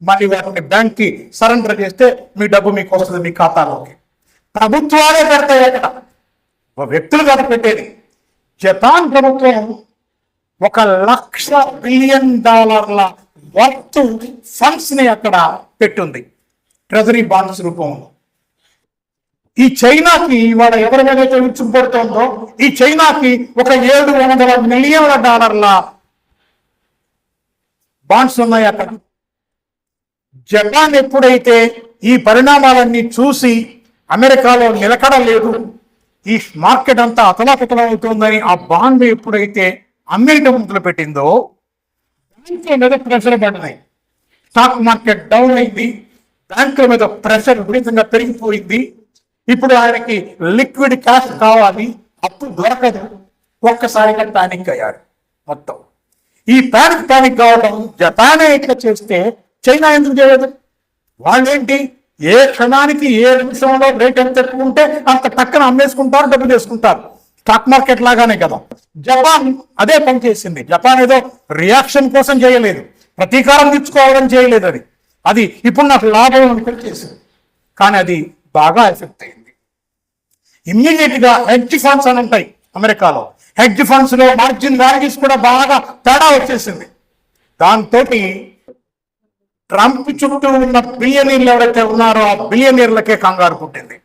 మళ్ళీ వాటిని బ్యాంక్కి సరెండర్ చేస్తే మీ డబ్బు మీకు వస్తుంది మీ ఖాతాలోకి. ప్రభుత్వాలే పెడతాయి అక్కడ, వ్యక్తులు కదా పెట్టేది. జపాన్ ప్రభుత్వం $1,00,000 బిలియన్ వర్త్ ఫండ్స్ ని అక్కడ పెట్టుంది ట్రెజరీ బాండ్స్ రూపంలో. ఈ చైనాకి ఇవాళ ఎవరి మీద విరుచుకుపడుతోందో, ఈ చైనాకి $700 మిలియన్ల బాండ్స్ ఉన్నాయి అక్కడ. జపాన్ ఎప్పుడైతే ఈ పరిణామాలన్నీ చూసి అమెరికాలో నిలకడలేదు, ఈ మార్కెట్ అంతా అతలాకుతలం అవుతుందని ఆ బాండ్ ఎప్పుడైతే అమ్మేయటం మొదలు పెట్టిందో బ్యాంకుల మీద ప్రెషర్ పడినాయి. స్టాక్ మార్కెట్ డౌన్ అయింది, బ్యాంకుల మీద ప్రెషర్ విపరీతంగా పెరిగిపోయింది. ఇప్పుడు ఆయనకి లిక్విడ్ క్యాష్ కావాలి, అప్పుడు దొరకదు. ఒక్కసారిగా పానిక్ అయ్యారు మొత్తం. ఈ పానిక్ కావడం జపానే ఇట్లా చేస్తే చైనా ఎందుకు చేయదు? వాళ్ళేంటి, ఏ క్షణానికి ఏ నిమిషంలో రేట్ ఎంత ఎక్కువ ఉంటే అంత టక్కన అమ్మేసుకుంటారు, డబ్బు చేసుకుంటారు. స్టాక్ మార్కెట్ లాగానే కదా జపాన్ అదే పని చేసింది. జపాన్ ఏదో రియాక్షన్ కోసం చేయలేదు, ప్రతీకారం తీర్చుకోవాలని చేయలేదు. అది ఇప్పుడు నాకు లాభం అనుకుని చేసింది. కానీ అది బాగా ఎఫెక్ట్ అయింది. ఇమ్మీడియట్ గా హెడ్జ్ ఫండ్స్ అని ఉంటాయి అమెరికాలో. హెడ్జ్ ఫండ్స్ లో మార్జిన్ వాల్యూస్ కూడా బాగా తేడా వచ్చేసింది. దాంతో ట్రంప్ చుట్టూ ఉన్న బిలియనీర్లు ఎవరైతే ఉన్నారో ఆ బిలియనీర్లకే కంగారు పుట్టింది.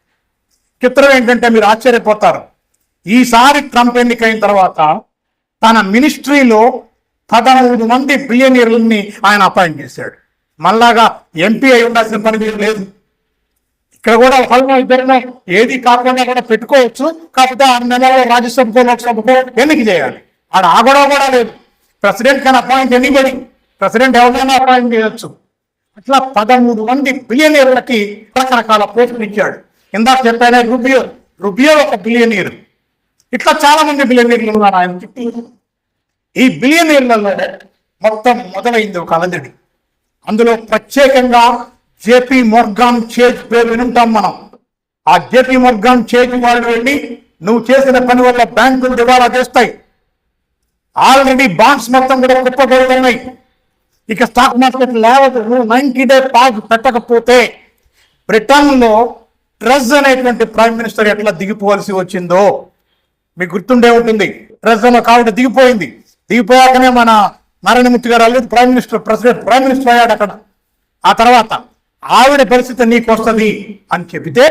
చిత్రం ఏంటంటే మీరు ఆశ్చర్యపోతారు, ఈసారి ట్రంప్ ఎన్నికైన తర్వాత తన మినిస్ట్రీలో 13 మంది బిలియనీర్లని ఆయన అపాయింట్ చేశాడు. మళ్ళాగా ఎంపీ అయి ఉండాల్సిన పని లేదు. ఇక్కడ కూడా ఒకళ్ళనో ఇద్దరినో ఏది కాకుండా కూడా పెట్టుకోవచ్చు. కాకపోతే 6 నెలల్లో రాజ్యసభకో లోక్సభకో ఎన్నిక చేయాలి. ఆడ ఆ గొడవ కూడా లేదు. President can appoint anybody, president ఎవరైనా అపాయింట్ చేయొచ్చు. అట్లా 13 మంది బిలియనీర్లకి రకరకాల పోస్టులు ఇచ్చాడు. ఇందాక చెప్పానే రుబియో ఒక బిలియనీర్. ఇట్లా చాలా మంది బిలియనీర్లు ఉన్నారు ఆయన చుట్టూ. ఈ బిలియనీర్లలో మొత్తం మొదలైంది ఒక అలజడి. అందులో ప్రత్యేకంగా జేపీ మోర్గాన్ చేజ్ పేరు వినుంటాం మనం. ఆ జేపీ మోర్గాన్ చేజ్ వాళ్ళు వెళ్ళి నువ్వు చేసిన పని వల్ల బ్యాంకులు దివాలా చేస్తాయి, ఆల్రెడీ బాండ్స్ మొత్తం కూడా కుప్పగొడుతున్నాయి, ఇక స్టాక్ మార్కెట్ లేవదు, నువ్వు 90 డే పాజ్ పెట్టకపోతే బ్రిటన్లో ట్రెజ్ అనేటువంటి ప్రైమ్ మినిస్టర్ ఎట్లా దిగిపోవలసి వచ్చిందో మీకు గుర్తుండే ఉంటుంది. ట్రెజ్ అన్న కాబట్టి దిగిపోయింది. దిగిపోయాకనే మన నారాయణమూర్తి గారు అల్లుడు ప్రైమ్ మినిస్టర్ అయ్యాడు అక్కడ. ఆ తర్వాత ఆవిడ పరిస్థితి నీకు వస్తుంది అని చెబితే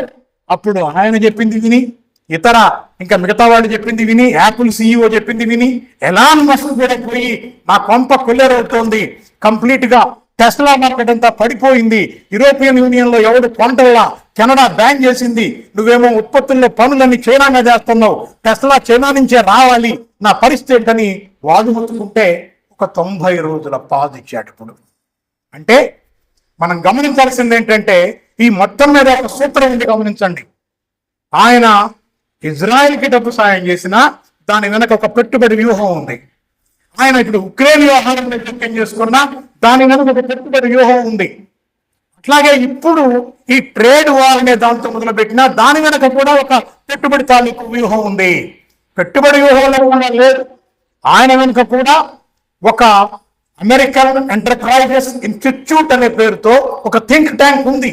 అప్పుడు ఆయన చెప్పింది విని, ఇతర ఇంకా మిగతా వాళ్ళు చెప్పింది విని, యాపిల్ CEO చెప్పింది విని, ఎలాన్ మస్క్ కూడా పోయి నా కొంప కొల్లేరవుతోంది, కంప్లీట్ గా టెస్లా మార్కెట్ అంతా పడిపోయింది, యూరోపియన్ యూనియన్ లో ఎవడు కొంటల్లా, కెనడా బ్యాన్ చేసింది, నువ్వేమో ఉత్పత్తుల్లో పనులన్నీ చైనా మీద వేస్తున్నావు, టెస్లా చైనా నుంచే రావాలి, నా పరిస్థితి ఏంటని వాదుముట్టుకుంటే ఒక 90 రోజుల పాజ్ ఇచ్చాడు. ఇప్పుడు అంటే మనం గమనించాల్సింది ఏంటంటే ఈ మొత్తం మీద ఒక సూత్రం ఉంది, గమనించండి. ఆయన ఇజ్రాయెల్కి డబ్బు సాయం చేసినా దాని వెనక ఒక పెట్టుబడి వ్యూహం ఉంది. ఆయన ఇప్పుడు ఉక్రెయిన్ వ్యవహారంలో జోక్యం చేసుకున్నా దాని వెనక ఒక పెట్టుబడి వ్యూహం ఉంది. అట్లాగే ఇప్పుడు ఈ ట్రేడ్ వార్ అనే దాంతో మొదలుపెట్టినా దాని వెనక కూడా ఒక పెట్టుబడి తాలూకు వ్యూహం ఉంది. పెట్టుబడి వ్యూహంలో కూడా లేదు, ఆయన వెనుక కూడా ఒక అమెరికన్ ఎంటర్ప్రైజెస్ ఇన్స్టిట్యూట్ అనే పేరుతో ఒక థింక్ ట్యాంక్ ఉంది.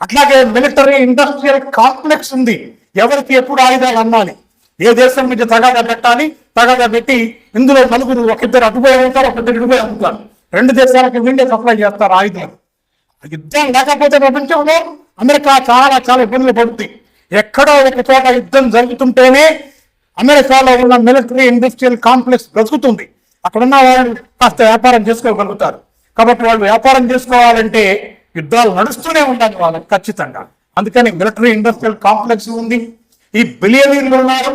అట్లాగే మిలిటరీ ఇండస్ట్రియల్ కాంప్లెక్స్ ఉంది. ఎవరికి ఎప్పుడు ఆయుధాలు అమ్మాలి, ఏ దేశం మీద తగాదా పెట్టాలి, తగాదా పెట్టి ఇందులో నలుగురు, ఒక ఇద్దరు అటుపోయి అమ్ముతారు, ఒక ఇద్దరు ఇటుపోయి అమ్ముతారు, 2 దేశాలకి వీళ్ళే సప్లై చేస్తారు ఆయుధాలు. యుద్ధం లేకపోతే ప్రపంచంలో అమెరికా చాలా చాలా ఇబ్బందులు పడుతుంది. ఎక్కడో ఒక చోట యుద్ధం జరుగుతుంటేనే అమెరికాలో ఉన్న మిలిటరీ ఇండస్ట్రియల్ కాంప్లెక్స్ బ్రతుకుతుంది. అక్కడున్న వాళ్ళు కాస్త వ్యాపారం చేసుకోగలుగుతారు. కాబట్టి వాళ్ళు వ్యాపారం చేసుకోవాలంటే యుద్ధాలు నడుస్తూనే ఉండాలి వాళ్ళకి ఖచ్చితంగా. అందుకని మిలిటరీ ఇండస్ట్రియల్ కాంప్లెక్స్ ఉంది. ఈ బిలియనీర్లు ఉన్నారు.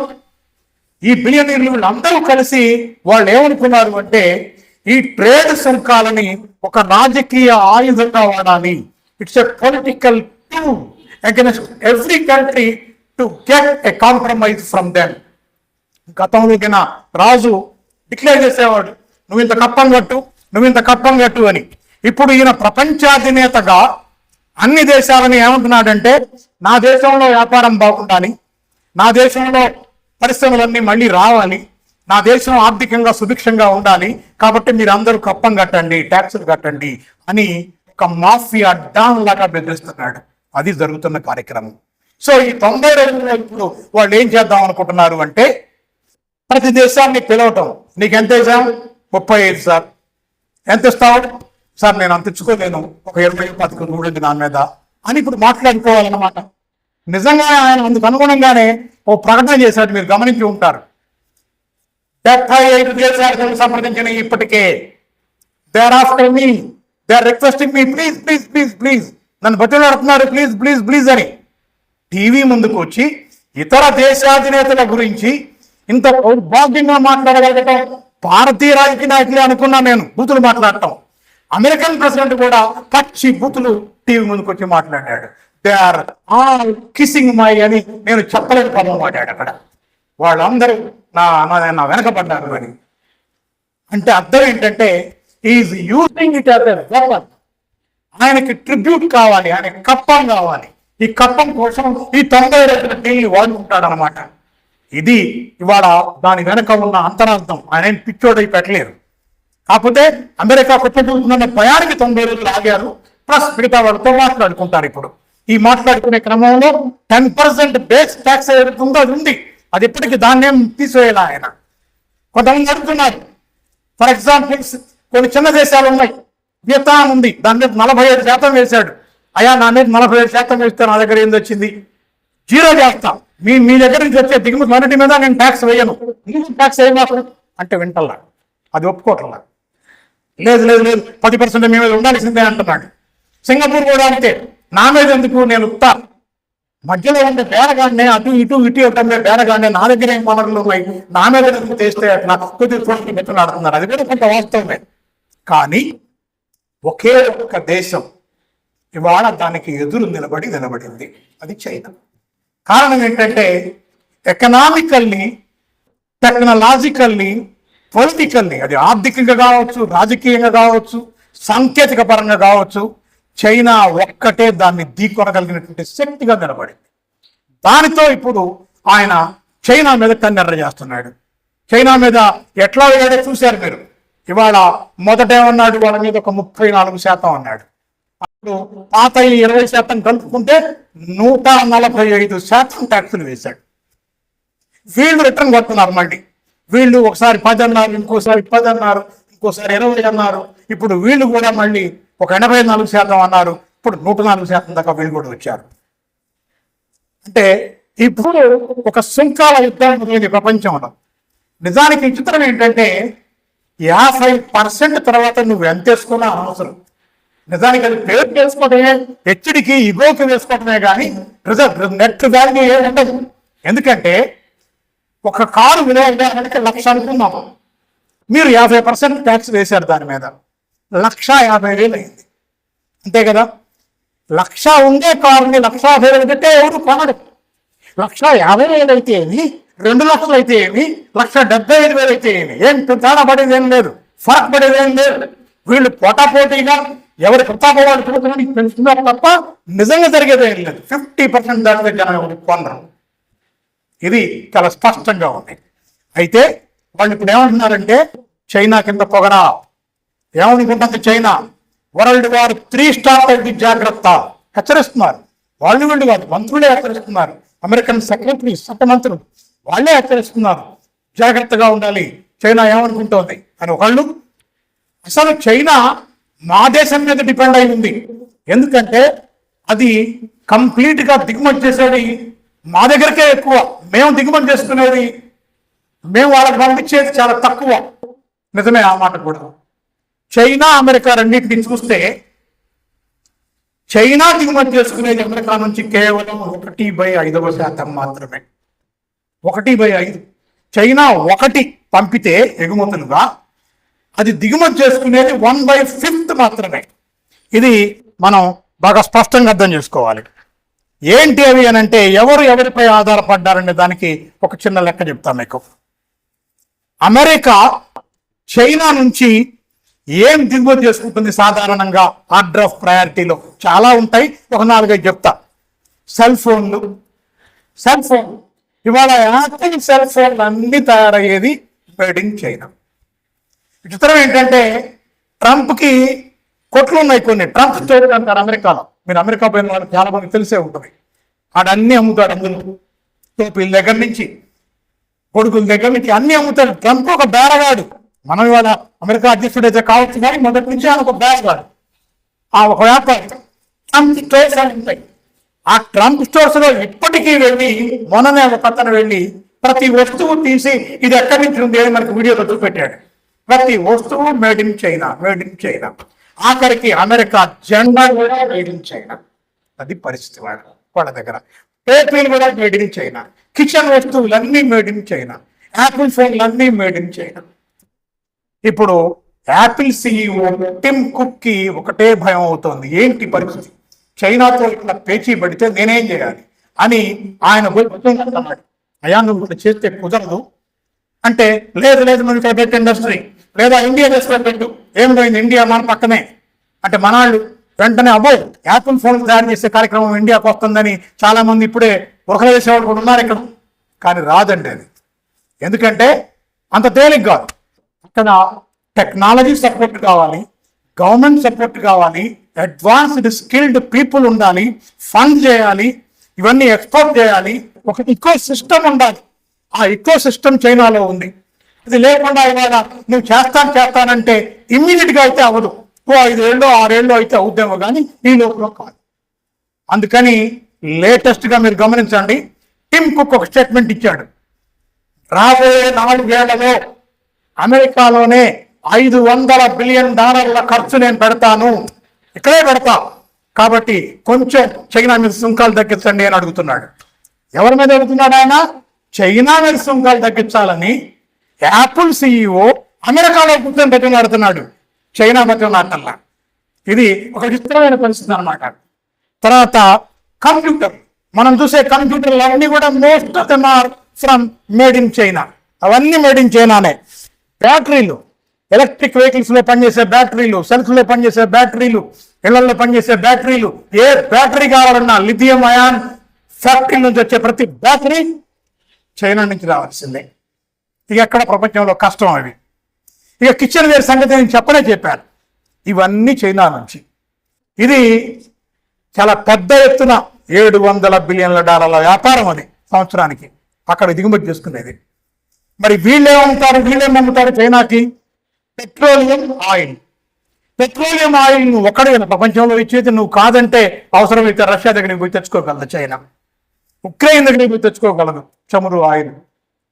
ఈ బిలియనీర్లు వీళ్ళందరూ కలిసి వాళ్ళు ఏమనుకున్నారు అంటే ఈ ట్రేడ్ సుంకాలని ఒక రాజకీయ ఆయుధంగా వాడాలి. It's a political tool against every country to get a compromise from them. గతంలోకిన రాజు డిక్లేర్ చేసేవాడు, నువ్వు ఇంత కప్పం కట్టు, నువ్వు ఇంత కప్పం కట్టు అని. ఇప్పుడు ఈయన ప్రపంచాధినేతగా అన్ని దేశాలని ఏమంటున్నాడంటే నా దేశంలో వ్యాపారం బాగుండాలి, నా దేశంలో పరిశ్రమలన్నీ మళ్ళీ రావాలి, నా దేశం ఆర్థికంగా సుభిక్షంగా ఉండాలి, కాబట్టి మీరు అందరూ కప్పం కట్టండి, ట్యాక్సులు కట్టండి అని ఒక మాఫియా డాన్ లాగా బెదిరిస్తున్నాడు. అది జరుగుతున్న కార్యక్రమం. సో ఈ 90 రోజుల్లో ఇప్పుడు వాళ్ళు ఏం చేద్దాం అనుకుంటున్నారు అంటే ప్రతి దేశాన్ని పిలవటం. నీకు ఎంత వేసాం? 35 సార్. ఎంత ఇస్తావు సార్? నేను అంత ఇచ్చుకోలేను, ఒక 20-25 చూడండి నా మీద అని ఇప్పుడు మాట్లాడుకోవాలన్నమాట. నిజంగానే ఆయన అందుకు అనుగుణంగానే ఓ ప్రకటన చేశాడు, మీరు గమనించి ఉంటారు. 75 దేశాలను సంప్రదించిన ఇప్పటికే they are after me, they are requesting me, please please please please, నన్ను బతిలాడుతున్నారు, ప్లీజ్ ప్లీజ్ ప్లీజ్ అని టీవీ ముందుకు వచ్చి ఇతర దేశాధినేతల గురించి ఇంత దౌర్భాగ్యంగా మాట్లాడగలగటం భారతీయ రాజకీయ నాయకులే అనుకున్నా నేను. బూతులు మాట్లాడటం. అమెరికన్ ప్రెసిడెంట్ కూడా పచ్చి బూతులు టీవీ ముందుకు వచ్చి మాట్లాడాడు. They are all kissing my అని నేను చెప్పలేని పదం వాడాడు అక్కడ. వాళ్ళందరూ నా వెనకబడ్డారు అని. అంటే అర్థం ఏంటంటే is using it as a weapon. ఆయనకి ట్రిబ్యూట్ కావాలి, ఆయనకి కప్పం కావాలి. ఈ కప్పం కోసం ఈ 90 రోజుల టీవీ వాడుకుంటాడు అనమాట. ఇది ఇవాళ దాని వెనక ఉన్న అంతరార్థం. ఆయన పిచ్చోడై పెట్టలేరు. కాకపోతే అమెరికా కొట్టుకుంటున్న భయానికి 90 రోజులు ఆగారు. ప్లస్ మిగతా వాళ్ళతో మాట్లాడుకుంటారు. ఇప్పుడు ఈ మాట్లాడుకునే క్రమంలో 10% బేస్ ట్యాక్స్ ఏదైతే ఉందో అది ఉంది. అది ఇప్పటికీ దాన్ని ఏం తీసివేయాలి ఆయన. కొంతమంది అడుగుతున్నారు. ఫర్ ఎగ్జాంపుల్ కొన్ని చిన్న దేశాలు ఉన్నాయి. వియత్నాం ఉంది, దాని మీద 45% వేశాడు. అయ్యా నా మీద 45% వేస్తే నా దగ్గర ఏంది వచ్చింది? 0 చేస్తా. మీ దగ్గర నుంచి వచ్చే దిగుమతి మొదటి మీద నేను ట్యాక్స్ వేయను, ట్యాక్స్ వేయమాకు అంటే వింటల్లా, అది ఒప్పుకోవట్లా. లేదు లేదు లేదు 10% మీ మీద ఉండాల్సిందే అంటున్నాడు. సింగపూర్ కూడా అంతే. నా మీద ఎందుకు, నేను ఉత్తా మధ్యలో ఉండే బేరగాడినే అటు ఇటు ఇటు బేరగాడినే, నా దగ్గర ఏం వనరులు ఉన్నాయి, నా మీద ఎందుకు తెస్తే అట్లా కొద్దిగా చూడండి మెత్తలాడుతున్నారు. అది కూడా కొంత వాస్తవమే. కానీ ఒకే ఒక్క దేశం ఇవాళ దానికి ఎదురు నిలబడింది, అది చైనా. కారణం ఏంటంటే ఎకనామికల్లీ, టెక్నాలజికల్లీ, పొలిటికల్లీ, అది ఆర్థికంగా కావచ్చు, రాజకీయంగా కావచ్చు, సాంకేతిక పరంగా కావచ్చు, చైనా ఒక్కటే దాన్ని ఢీకొనగలిగినటువంటి శక్తిగా నిలబడింది. దానితో ఇప్పుడు ఆయన చైనా మీద కన్నెర్ర చేస్తున్నాడు. చైనా మీద ఎట్లా వేయడో చూశారు మీరు. ఇవాళ మొదటేమన్నాడు, వాళ్ళ మీద ఒక 34% అన్నాడు. అప్పుడు పాత 20% కలుపుకుంటే 145% ట్యాక్సులు వేశాడు. వీళ్ళు రిటర్న్ కొడుతున్నారు. మళ్ళీ వీళ్ళు ఒకసారి 10 అన్నారు, ఇంకోసారి 10 అన్నారు, ఇంకోసారి 20 అన్నారు. ఇప్పుడు వీళ్ళు కూడా మళ్ళీ ఒక 84% అన్నారు. ఇప్పుడు 104% దాకా వీళ్ళు కూడా వచ్చారు. అంటే ఇప్పుడు ఒక సుంకాల యుద్ధం మొదలైంది ప్రపంచంలో. నిజానికి చిత్రం ఏంటంటే 50% తర్వాత నువ్వు ఎంత వేసుకున్నా అవసరం. నిజానికి అది పేరు వేసుకోవడమే, హెచ్డికి ఇగోకి వేసుకోవడమే కానీ నెట్ వాల్యూ ఏ ఉండదు. ఎందుకంటే ఒక కారు విలువ ఉదాహరణకి 1,00,000 అనుకున్నాము, మీరు 50% ట్యాక్స్ వేశారు దాని మీద, 1,50,000 అయింది. అంతే కదా. 1,00,000 ఉండే కారుని 1,50,000 పెడితే ఎవరు కొనడు. 1,50,000 అయితే ఏమి, 2,00,000 అయితే ఏమి, 1,75,000 అయితే ఏమి, ఏం తేడా పడేది ఏం లేదు, ఫరక్ పడేది ఏం లేదు. వీళ్ళు పోటాపోటీగా ఎవరి ప్రతాపవాడు చూడడానికి పెంచుతున్నారు తప్ప నిజంగా జరిగేది ఏం లేదు. 50% దాని జనం కొనరు. ఇది చాలా స్పష్టంగా ఉంది. అయితే వాళ్ళు ఇప్పుడు ఏమంటున్నారంటే చైనా కింద పొగరా. ఏమనుకుంటుంది చైనా? వరల్డ్ వార్ 3 స్టార్ట్ అయింది, జాగ్రత్త హెచ్చరిస్తున్నారు. వాళ్ళు వీళ్ళు కాదు, మంత్రులే హెచ్చరిస్తున్నారు. అమెరికన్ సెక్రటరీ, చట్టమంత్రులు వాళ్ళే హెచ్చరిస్తున్నారు, జాగ్రత్తగా ఉండాలి, చైనా ఏమనుకుంటోంది అని. ఒకళ్ళు అసలు చైనా మా దేశం మీద డిపెండ్ అయి ఉంది. ఎందుకంటే అది కంప్లీట్గా దిగుమతి చేసేది మా దగ్గరకే ఎక్కువ, మేము దిగుమతి చేసుకునేది, మేము వాళ్ళకి పంపించేది చాలా తక్కువ. నిజమే ఆ మాట కూడా. చైనా అమెరికా రెండింటిని చూస్తే చైనా దిగుమతి చేసుకునేది అమెరికా నుంచి కేవలం 1/5% మాత్రమే. 1/5. చైనా 1 పంపితే ఎగుమతులుగా, అది దిగుమతి చేసుకునేది 1/5 మాత్రమే. ఇది మనం బాగా స్పష్టంగా అర్థం చేసుకోవాలి. ఏంటి అవి అని అంటే, ఎవరు ఎవరిపై ఆధారపడ్డారనే దానికి ఒక చిన్న లెక్క చెప్తాను మీకు. అమెరికా చైనా నుంచి ఏం దిగుమతి చేసుకుంటుంది సాధారణంగా ఆర్డర్ ఆఫ్ ప్రయారిటీలో? చాలా ఉంటాయి, ఒక 4-5 చెప్తా. సెల్ ఫోన్లు ఇవాళ యాపిల్ సెల్ ఫోన్లు అన్ని తయారయ్యేది మేడ్ ఇన్ చైనా. విచిత్రం ఏంటంటే, ట్రంప్కి కొట్లు ఉన్నాయి కొన్ని, ట్రంప్ స్టోర్ అంటారు అమెరికాలో. మీరు అమెరికా పోయిన వాళ్ళు చాలా మంది తెలిసే ఉంటుంది. ఆడన్నీ అమ్ముతాడు, అందులో టోపీల దగ్గర నుంచి కొడుకుల దగ్గర నుంచి అన్ని అమ్ముతాడు. ట్రంప్ ఒక బేరగాడు. మనం ఇవాళ అమెరికా అధ్యక్షుడు అయితే కావచ్చు, కానీ మొదటి నుంచి ఆయన ఒక బేరగాడు, ఒక వ్యాపారి. ట్రంప్ స్టోర్స్ అని ఉంటాయి. ఆ ట్రంప్ స్టోర్స్ లో ఇప్పటికీ వెళ్ళి, మొన్ననే ఒక పక్కన వెళ్ళి ప్రతి వస్తువు తీసి ఇది ఎక్కడి నుంచి ఉంది అని మనకు వీడియోలో చూపెట్టాడు. ప్రతి వస్తువు మేడ్ ఇన్ చైనా. ఆఖరికి అమెరికా జెండా కూడా మేడ్ ఇన్ చైనా. అది పరిస్థితి వాళ్ళ దగ్గర. పేపర్లు కూడా మేడ్ ఇన్ చైనా, కిచెన్ వస్తువులన్నీ మేడ్ ఇన్ చైనా, యాపిల్ ఫోన్లన్నీ మేడ్ ఇన్ చైనా. ఇప్పుడు యాపిల్ CEO టిమ్ కుక్కి ఒకటే భయం అవుతోంది. ఏంటి పరిస్థితి? చైనాతో ఇట్లా పేచీ పడితే నేనేం చేయాలి అని ఆయన అంటున్నాడు. అయ్యా, నువ్వు ఇక్కడ చేస్తే కుదరదు అంటే, లేదు నువ్వు ఇక్కడ పెట్టే ఇండస్ట్రీ, లేదా ఇండియా పెట్టు. ఏం పోయింది, ఇండియా మన పక్కనే అంటే మనాళ్ళు వెంటనే అబ్బో యాపిల్ ఫోన్ తయారు చేసే కార్యక్రమం ఇండియాకు వస్తుందని చాలా మంది ఇప్పుడే ఒకరు వేసేవాళ్ళు కూడా ఉన్నారు ఇక్కడ. కానీ రాదండి అది. ఎందుకంటే అంత తేలిక కాదు. అక్కడ టెక్నాలజీ సపోర్ట్ కావాలి, గవర్నమెంట్ సపోర్ట్ కావాలి, అడ్వాన్స్డ్ స్కిల్డ్ పీపుల్ ఉండాలి, ఫండ్ చేయాలి, ఇవన్నీ ఎక్స్పోర్ట్ చేయాలి, ఒక ఇకో సిస్టమ్ ఉండాలి. ఆ ఇకో సిస్టమ్ చైనాలో ఉంది. ఇది లేకుండా ఇవాళ నువ్వు చేస్తానంటే ఇమ్మీడియట్గా అయితే అవ్వదు. 5 ఏళ్ళు 6 ఏళ్ళు అయితే అవుద్దేమో, కానీ ఈ లోపల కాదు. అందుకని లేటెస్ట్గా మీరు గమనించండి, టిమ్ కుక్ ఒక స్టేట్మెంట్ ఇచ్చాడు. రాబోయే 4 ఏళ్లలో అమెరికాలోనే $500 బిలియన్ ఖర్చు నేను పెడతాను, ఇక్కడే పెడతా, కాబట్టి కొంచెం చైనా మీద సుంకాలు తగ్గించండి అని అడుగుతున్నాడు. ఎవరి మీద అడుగుతున్నాడు ఆయన? చైనా మీద సుంకాలు తగ్గించాలని యాపిల్ CEO అమెరికాలో కూర్చొని బతిమలాడుతున్నాడు, చైనా బతిమలాడటల్లా. ఇది ఒక విచిత్రమైన పరిస్థితి అనమాట. తర్వాత కంప్యూటర్, మనం చూసే కంప్యూటర్లు అన్నీ కూడా most of them are from made in China. అవన్నీ మేడ్ ఇన్ చైనానే. బ్యాటరీలు, ఎలక్ట్రిక్ వెహికల్స్ లో పనిచేసే బ్యాటరీలు, సెల్స్ లో పనిచేసే బ్యాటరీలు, ఇళ్లలో పనిచేసే బ్యాటరీలు, ఏ బ్యాటరీ కావాలన్నా లిథియం అయాన్ ఫ్యాక్టరీ నుంచి వచ్చే ప్రతి బ్యాటరీ చైనా నుంచి రావాల్సిందే. ఇక ఎక్కడ ప్రపంచంలో కష్టం అవి. ఇక కిచెన్ వేర్ సంగతి నేను చెప్పాను, ఇవన్నీ చైనా నుంచి. ఇది చాలా పెద్ద ఎత్తున $700 బిలియన్ల వ్యాపారం అది సంవత్సరానికి, అక్కడ దిగుమతి చేసుకునేది. మరి వీళ్ళేం అమ్ముతారు చైనాకి? పెట్రోలియం ఆయిల్ నువ్వు ఒక్కడే ప్రపంచంలో ఇచ్చేది. నువ్వు కాదంటే అవసరమైతే రష్యా దగ్గర పోయి తెచ్చుకోగలదు చైనా, ఉక్రెయిన్ దగ్గర పోయి తెచ్చుకోగలదు చమురు ఆయిల్.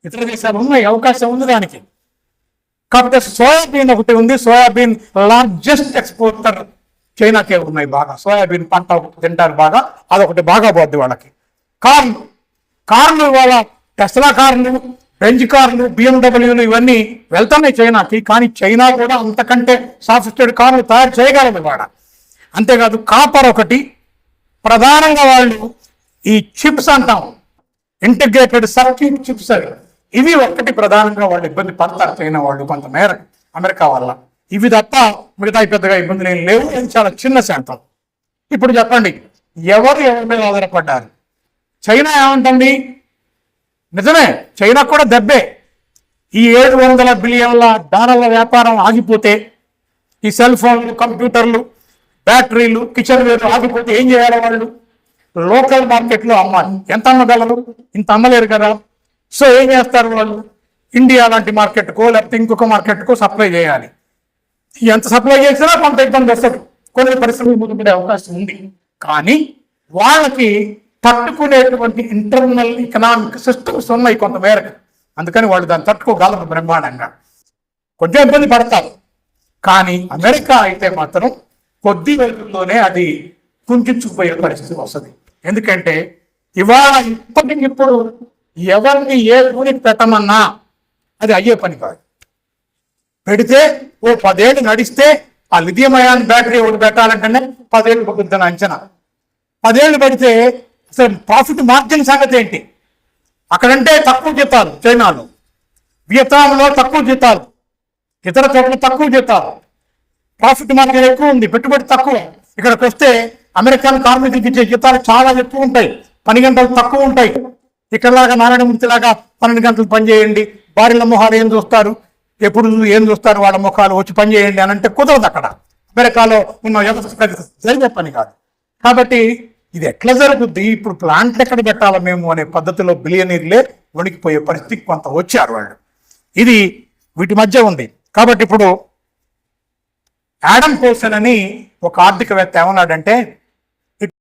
ఇతర దేశాలు ఉన్నాయి, అవకాశం ఉంది దానికి. కాకపోతే సోయాబీన్ ఒకటి ఉంది, సోయాబీన్ లార్జెస్ట్ ఎక్స్పోర్టర్ చైనాకే ఉన్నాయి బాగా. సోయాబీన్ పంట తింటారు బాగా, అదొకటి బాగా పోద్ది వాళ్ళకి. కార్లు ఇవాళ టెస్లా కార్లు, బెంజ్ కార్లు, BMWలు ఇవన్నీ వెళ్తున్నాయి చైనాకి. కానీ చైనా కూడా అంతకంటే సాఫిస్టికేటెడ్ కార్లు తయారు చేయగలదు వాడ. అంతేకాదు కాపర్ ఒకటి, ప్రధానంగా వాళ్ళు ఈ చిప్స్ అంటాం, ఇంటిగ్రేటెడ్ సర్క్యూట్ చిప్స్, ఇవి ఒక్కటి ప్రధానంగా వాళ్ళు ఇబ్బంది పడతారు చైనా వాళ్ళు కొంతమేర అమెరికా వల్ల. ఇవి తప్ప మిగతా పెద్దగా ఇబ్బందులు ఏం లేవు. ఇది చాలా చిన్న శాతం. ఇప్పుడు చెప్పండి, ఎవరి మీద ఆధారపడ్డారు? చైనా ఏమంటుంది? నిజమే, చైనా కూడా దెబ్బే. ఈ $700 బిలియన్ల వ్యాపారం ఆగిపోతే, ఈ సెల్ ఫోన్లు, కంప్యూటర్లు, బ్యాటరీలు, కిచెన్ వేర్ ఆగిపోతే ఏం చేయాలి? వాళ్ళు లోకల్ మార్కెట్లో అమ్మాలి. ఎంత అమ్మగలరు? ఇంత అమ్మలేరు కదా. సో ఏం చేస్తారు వాళ్ళు? ఇండియా లాంటి మార్కెట్కో లేకపోతే ఇంకొక మార్కెట్కో సప్లై చేయాలి. ఎంత సప్లై చేసినా కొంత ఇబ్బంది వస్తుంది, కొన్ని పరిశ్రమలు మూతపడే అవకాశం ఉంది. కానీ వాళ్ళకి తట్టుకునేటువంటి ఇంటర్నల్ ఎకనామిక్ సిస్టమ్స్ ఉన్నాయి కొంతమేరకు. అందుకని వాళ్ళు దాన్ని తట్టుకోగలరు బ్రహ్మాండంగా. కొంచెం ఇబ్బంది పడతారు. కానీ అమెరికా అయితే మాత్రం కొద్ది రోజుల్లోనే అది కుంచుకుపోయే పరిస్థితి వస్తుంది. ఎందుకంటే ఇవాళ ఇప్పటికిప్పుడు ఎవరిని ఏ యూనిట్ పెట్టమన్నా అది అయ్యే పని కాదు. పెడితే ఓ 10 ఏళ్ళు నడిస్తే ఆ లిథియం అయాన్ బ్యాటరీ ఒకటి పెట్టాలంటేనే 10 ఏళ్ళు పడుతుందని అంచనా. 10 ఏళ్ళు పెడితే అసలు ప్రాఫిట్ మార్జిన్ సంగతి ఏంటి? అక్కడంటే తక్కువ జీతాలు, చైనాలో, వియత్నాంలో తక్కువ జీతాలు, ఇతర చోట్ల తక్కువ జీతాలు, ప్రాఫిట్ మార్జిన్ ఎక్కువ ఉంది, పెట్టుబడి తక్కువ. ఇక్కడికి వస్తే అమెరికన్ కార్మికులకి ఇచ్చే జీతాలు చాలా ఎక్కువ ఉంటాయి, 12 గంటలు తక్కువ ఉంటాయి. ఇక్కడలాగా నారాయణమూర్తిలాగా 12 గంటలు పనిచేయండి, భార్యల మొహాలు ఏం చూస్తారు, ఎప్పుడు ఏం చూస్తారు వాళ్ళ ముఖాలు, వచ్చి పని చేయండి అని అంటే కుదరదు. అక్కడ అమెరికాలో ఉన్న వ్యవస్థ జరిగే పని కాదు. కాబట్టి ఇది ఎట్లా జరుగుద్ది, ఇప్పుడు ప్లాంట్లు ఎక్కడ పెట్టాలా మేము అనే పద్ధతిలో బిలియనీర్లే వణికిపోయే పరిస్థితికి కొంత వచ్చారు వాళ్ళు. ఇది వీటి మధ్య ఉంది. కాబట్టి ఇప్పుడు యాడమ్ కోసన్ అని ఒక ఆర్థికవేత్త ఏమన్నాడంటే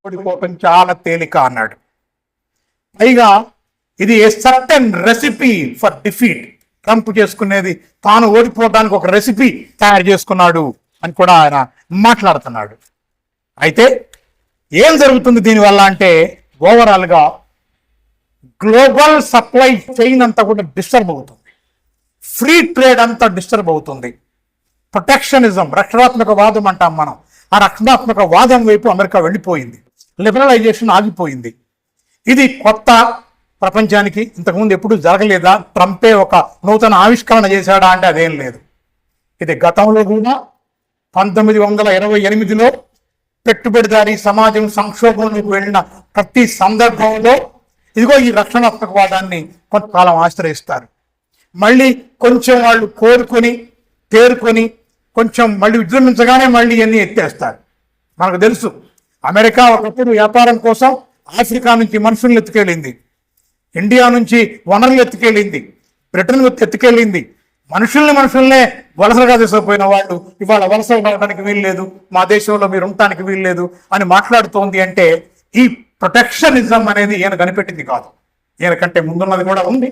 ఓడిపోవటం చాలా తేలిక అన్నాడు. పైగా ఇది a certain recipe for defeat, Trump చేసుకునేది తాను ఓడిపోవడానికి ఒక రెసిపీ తయారు చేసుకున్నాడు అని కూడా ఆయన మాట్లాడుతున్నాడు. అయితే ఏం జరుగుతుంది దీనివల్ల అంటే ఓవరాల్గా గ్లోబల్ సప్లై చైన్ అంతా కూడా డిస్టర్బ్ అవుతుంది, ఫ్రీ ట్రేడ్ అంతా డిస్టర్బ్ అవుతుంది. ప్రొటెక్షనిజం, రక్షణాత్మక వాదం అంటాం మనం, ఆ రక్షణాత్మక వాదం వైపు అమెరికా వెళ్ళిపోయింది, లిబరలైజేషన్ ఆగిపోయింది. ఇది కొత్త ప్రపంచానికి, ఇంతకుముందు ఎప్పుడు జరగలేదా? ట్రంపే ఒక నూతన ఆవిష్కరణ చేశాడా అంటే అదేం లేదు. ఇది గతంలో కూడా 1928లో పెట్టుబడిదారీ సమాజం సంక్షోభంలోకి వెళ్ళిన ప్రతి సందర్భంలో ఇదిగో ఈ రక్షణాత్మకవాదాన్ని కొంతకాలం ఆశ్రయిస్తారు. మళ్ళీ కొంచెం వాళ్ళు కోరుకొని తేరుకొని కొంచెం మళ్ళీ విజృంభించగానే మళ్ళీ అన్ని ఎత్తేస్తారు. మనకు తెలుసు అమెరికా ఒకప్పుడు వ్యాపారం కోసం ఆఫ్రికా నుంచి మనుషుల్ని ఎత్తుకెళ్ళింది, ఇండియా నుంచి వనరులు ఎత్తుకెళ్ళింది, బ్రిటన్ ఎత్తుకెళ్ళింది. మనుషుల్నే వలసలుగా తీసుకుపోయిన వాళ్ళు ఇవాళ వలస ఉండడానికి వీల్లేదు, మా దేశంలో మీరు ఉండటానికి వీల్లేదు అని మాట్లాడుతోంది. అంటే ఈ ప్రొటెక్షనిజం అనేది ఈయన కనిపెట్టింది కాదు, ఈయన కంటే ముందున్నది కూడా ఉంది.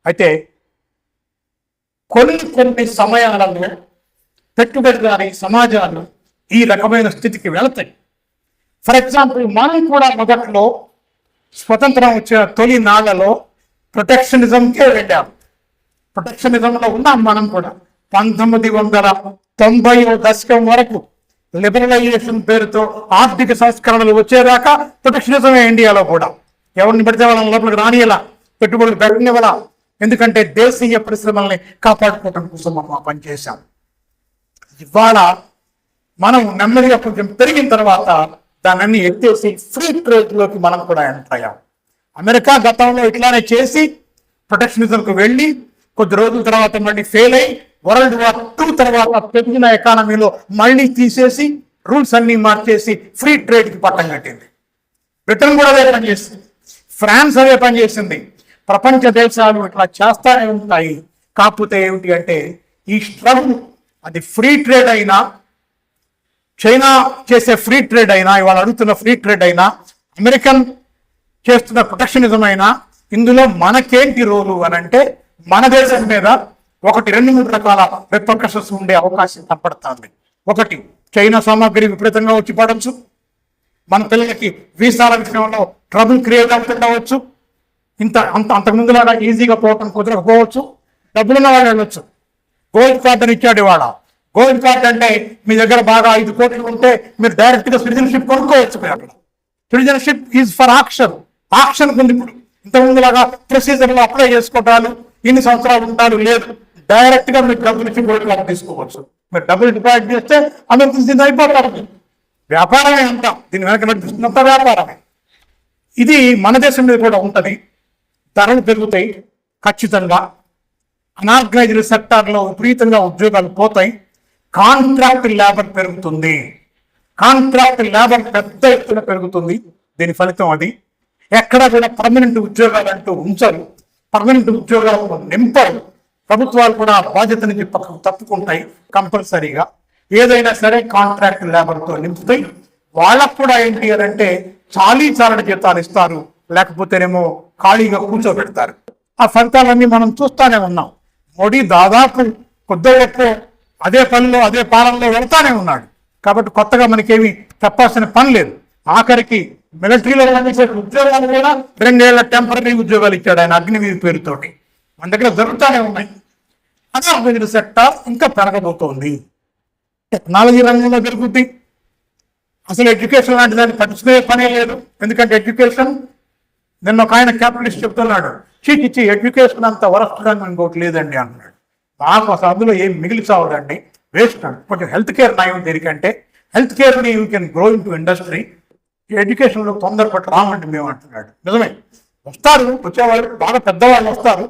అయితే కొన్ని సమయాలలో పెట్టుబడిదారీ సమాజాలు ఈ రకమైన స్థితికి వెళతాయి. ఫర్ ఎగ్జాంపుల్ మనం కూడా మొదట్లో స్వతంత్రం వచ్చిన తొలి నాళ్లలో ప్రొటెక్షనిజంకే వెళ్ళాం, ప్రొటెక్షనిజంలో ఉన్నాం మనం కూడా. 1990 దశకం వరకు లిబరలైజేషన్ పేరుతో ఆర్థిక సంస్కరణలు వచ్చేదాకా ప్రొటెక్షనిజమే ఇండియాలో కూడా. ఎవరిని పెడితే వాళ్ళని లోపలికి రానియలా, పెట్టుబడులు పెట్టనివ్వాలా, ఎందుకంటే దేశీయ పరిశ్రమల్ని కాపాడుకోవడం కోసం మనం పనిచేశాం. ఇవాళ మనం నెమ్మదిగా కొంచెం పెరిగిన తర్వాత దాన్ని ఎత్తేసి ఫ్రీ ట్రేడ్లోకి మనం కూడా ఎంటర్ అయ్యాం. అమెరికా గతంలో ఇట్లానే చేసి ప్రొటెక్షనిజంకు వెళ్ళి కొద్ది రోజుల తర్వాత మళ్ళీ ఫెయిల్ అయ్యి వరల్డ్ వార్ II తర్వాత పెరిగిన ఎకానమీలో మళ్ళీ తీసేసి రూల్స్ అన్ని మార్చేసి ఫ్రీ ట్రేడ్కి పట్టం కట్టింది. బ్రిటన్ కూడా అదే పనిచేసింది, ఫ్రాన్స్ అదే పనిచేసింది. ప్రపంచ దేశాలు ఇట్లా చేస్తానే ఉంటాయి. కాకపోతే ఏమిటి అంటే ఈ స్ట్రగుల్ అది ఫ్రీ ట్రేడ్ అయినా, చైనా చేసే ఫ్రీ ట్రేడ్ అయినా, ఇవాళ అడుగుతున్న ఫ్రీ ట్రేడ్ అయినా, అమెరికన్ చేస్తున్న ప్రొటెక్షనిజం అయినా, ఇందులో మనకేంటి రోలు అని అంటే మన దేశం మీద 1-2-3 రకాల రిపర్కషన్స్ ఉండే అవకాశం కనపడుతుంది. ఒకటి, చైనా సామాగ్రి విపరీతంగా వచ్చి పడవచ్చు, మన పిల్లలకి వీసాల విషయంలో ట్రబుల్ క్రియేట్ అవుతుండవచ్చు, అంతకుముందులాగా ఈజీగా పోవటం కుదరకపోవచ్చు, డబ్బులున్న వాళ్ళు వెళ్ళొచ్చు. గోల్డ్ కార్డ్ అని ఇచ్చాడు ఇవాళ. గోల్డ్ కార్డ్ అంటే మీ దగ్గర బాగా 5 కోట్లు ఉంటే మీరు డైరెక్ట్గా సిటిజన్షిప్ కొనుక్కోవచ్చు. మీరు అక్కడ సిటిజన్షిప్ ఈజ్ ఫర్ ఆక్షన్ ఉంది ఇప్పుడు. ఇంతకుముందులాగా ప్రొసీజర్లో అప్లై చేసుకోవటాలు, ఇన్ని సంవత్సరాలు ఉంటారు లేదు, డైరెక్ట్గా మీరు డబ్బులు ఇచ్చి గోల్డ్ కార్డ్ తీసుకోవచ్చు. మీరు డబ్బులు డిపాజిట్ చేస్తే అమెరికన్ అయిపోతారు. వ్యాపారమే అంటాం, దీని వెనక నడిపిస్తున్నంత వ్యాపారమే. ఇది మన దేశం మీద కూడా ఉంటుంది. ధరలు పెరుగుతాయి ఖచ్చితంగా, అనార్గనైజ్డ్ సెక్టార్లో విపరీతంగా ఉద్యోగాలు పోతాయి, కాంట్రాక్ట్ లేబర్ పెరుగుతుంది, కాంట్రాక్ట్ లేబర్ పెద్ద ఎత్తున పెరుగుతుంది. దీని ఫలితం అది. ఎక్కడ కూడా పర్మనెంట్ ఉద్యోగాలు అంటూ ఉంచరు, పర్మనెంట్ ఉద్యోగాలు నింపరు. ప్రభుత్వాలు కూడా బాధ్యత నుంచి తప్పుకుంటాయి కంపల్సరీగా. ఏదైనా సరే కాంట్రాక్ట్ లేబర్తో నింపుతాయి. వాళ్ళకు కూడా ఏంటి అని అంటే చాలీ జీతాలు ఇస్తారు, లేకపోతేనేమో ఖాళీగా కూర్చోబెడతారు. ఆ ఫలితాలన్నీ మనం చూస్తూనే ఉన్నాం. మోడీ దాదాపు కొద్దిగా అదే పనిలో అదే పాలనలో వెళ్తానే ఉన్నాడు. కాబట్టి కొత్తగా మనకేమి చెప్పాల్సిన పని లేదు. ఆఖరికి మిలిటరీలో ఉద్యోగాలు కూడా 2 ఏళ్ల టెంపరీ ఉద్యోగాలు ఇచ్చాడు ఆయన అగ్నివీర్ పేరుతోటి. మన దగ్గర జరుగుతూనే ఉన్నాయి. అదే సెక్టార్ ఇంకా పెరగబోతోంది. టెక్నాలజీ రంగంలో పెరుగుద్ది. అసలు ఎడ్యుకేషన్ లాంటి దాన్ని పట్టించుకునే పనే లేదు. ఎందుకంటే ఎడ్యుకేషన్, నిన్న ఒక ఆయన క్యాపిటలిస్ట్ చెప్తున్నాడు, చీకిచ్చి ఎడ్యుకేషన్ అంత వరస్ట్గా ఇంకోటి లేదండి అన్నాడు. మాకు అసలు అందులో ఏం మిగిలి చావదండి, వేస్ట్ అండి. కొంచెం హెల్త్ కేర్ నయం దేనికంటే హెల్త్ కేర్ని you can grow into industry, ఎడ్యుకేషన్లో తొందరపడి రామండి మేము అంటున్నాడు. నిజమే, వస్తారు, వచ్చేవాళ్ళు బాగా పెద్దవాళ్ళు వస్తారు,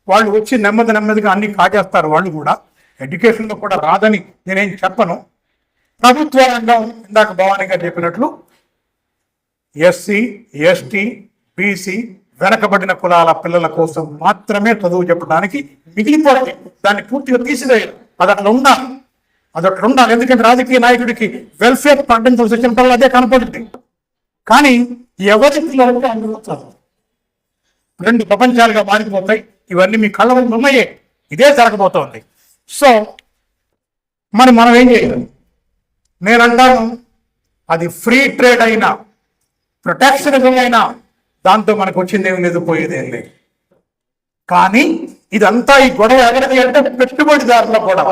వాళ్ళు వచ్చి నెమ్మదిగా అన్ని కాజేస్తారు. వాళ్ళు కూడా ఎడ్యుకేషన్లో కూడా రాదని నేనేం చెప్పను. ప్రభుత్వ రంగం ఇందాక భవానీ గారు చెప్పినట్లు ఎస్సీ, ఎస్టీ, బీసీ వెనకబడిన కులాల పిల్లల కోసం మాత్రమే చదువు చెప్పడానికి మిగిలిపోతుంది. దాన్ని పూర్తిగా తీసివేయాలి. అది అట్లా ఉండాలి. ఎందుకంటే రాజకీయ నాయకుడికి వెల్ఫేర్ ప్రకటించాల్సి వచ్చినప్పుడు అదే కనపడుతుంది. కానీ ఎవరి పిల్లలకి అందులో 2 ప్రపంచాలుగా మారిపోతాయి. ఇవన్నీ మీ కళ్ళ ముందు ఉన్నాయే, ఇదే జరగబోతోంది. సో మనం ఏం చేయాలి? నేనంటాను, అది ఫ్రీ ట్రేడ్ అయినా ప్రొటెక్షనిజం అయినా దాంతో మనకు వచ్చిందేమి లేదు, పోయేదేం లేదు. కానీ ఇదంతా ఈ గొడవ ఎవరిది అంటే పెట్టుబడిదారుల గొడవ,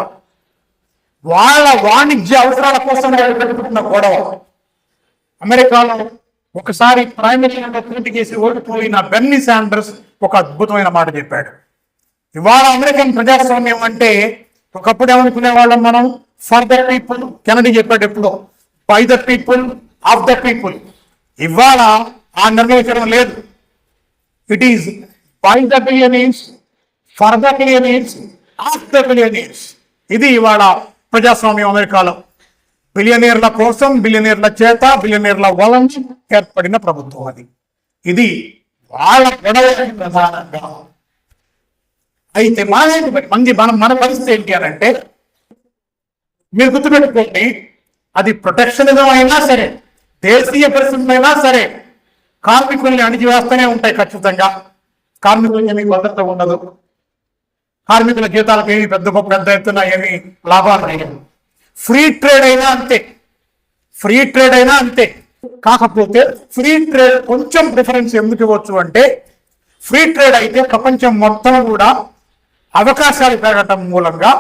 వాళ్ళ వాణిజ్య అవసరాల కోసం పెట్టుకున్న గొడవ. అమెరికాలో ఒకసారి ప్రైమ్ మినిస్టర్గా పోటీ చేసి ఓడిపోయిన బెర్నీ శాండర్స్ ఒక అద్భుతమైన మాట చెప్పాడు. ఇవాళ అమెరికన్ ప్రజాస్వామ్యం అంటే ఒకప్పుడు ఏమనుకునే వాళ్ళం మనం, ఫర్ ద పీపుల్, కెనడీ చెప్పాడు ఎప్పుడో, by the people, of the people. ఇవాళ ఆ నిర్ణయించడం లేదు. It is by the billionaires, for the billionaires, of the billionaires. ఇది ఇవాళ ప్రజాస్వామ్యం అమెరికాలో. బిలియనీర్ల కోసం, బిలియనీర్ల చేత, బిలియనీర్ల వలన ఏర్పడిన ప్రభుత్వం అది. ఇది వాళ్ళ గొడవ ప్రధానంగా. అయితే మన పరిస్థితి ఏంటి అని అంటే, మీరు గుర్తుపెట్టుకోండి, అది ప్రొటెక్షనిజం అయినా సరే, దేశీయ పరిస్థితులైనా సరే, కార్మికుల్ని అణిచివేస్తూనే ఉంటాయి ఖచ్చితంగా. కార్మికులకు ఏమీ భద్రత ఉండదు, కార్మికుల జీతాలకు ఏమి పెద్ద ఎత్తున ఏమి లాభాలు రావు. ఫ్రీ ట్రేడ్ అయినా అంతే. కాకపోతే ఫ్రీ ట్రేడ్ కొంచెం ప్రిఫరెన్స్ ఎందుకు ఇవ్వచ్చు అంటే, ఫ్రీ ట్రేడ్ అయితే ప్రపంచం మొత్తం కూడా అవకాశాలు పెరగటం మూలంగా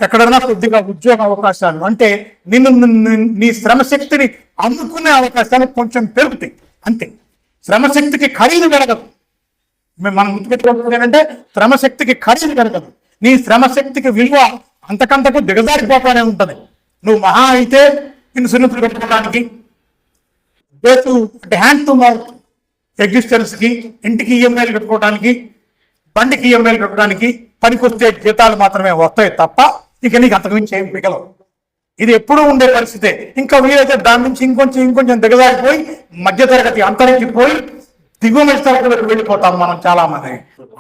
ఎక్కడైనా కొద్దిగా ఉద్యోగ అవకాశాలు, అంటే నీ శ్రమశక్తిని అమ్ముకునే అవకాశాలు కొంచెం పెరుగుతాయి అంతే. శ్రమశక్తికి ఖరీదు పెరగదు. మనం గుర్తుపెట్టుకోవాలి ఏంటంటే, శ్రమశక్తికి ఖరీదు పెరగదు. నీ శ్రమశక్తికి విలువ అంతకంతకు దిగజారిపోతానే ఉంటుంది. నువ్వు మహా అయితే ఇన్సూరెన్స్లు పెట్టుకోవడానికి, అంటే హ్యాండ్ టు మౌత్ ఎగ్జిస్టెన్స్కి, ఇంటికి ఈఎంఐలు కట్టుకోవడానికి, బండికి ఈఎంఐలు కట్టడానికి పనికొస్తే జీతాలు మాత్రమే వస్తాయి తప్ప ఇక నీకు అంతకుమించి ఏం మిగలవు. ఇది ఎప్పుడూ ఉండే పరిస్థితే. ఇంకా వీలైతే దాని నుంచి ఇంకొంచెం దిగజారిపోయి మధ్యతరగతి అంతరించిపోయి దిగువ తరగతిలోకి వెళ్ళిపోతాం మనం చాలా మంది.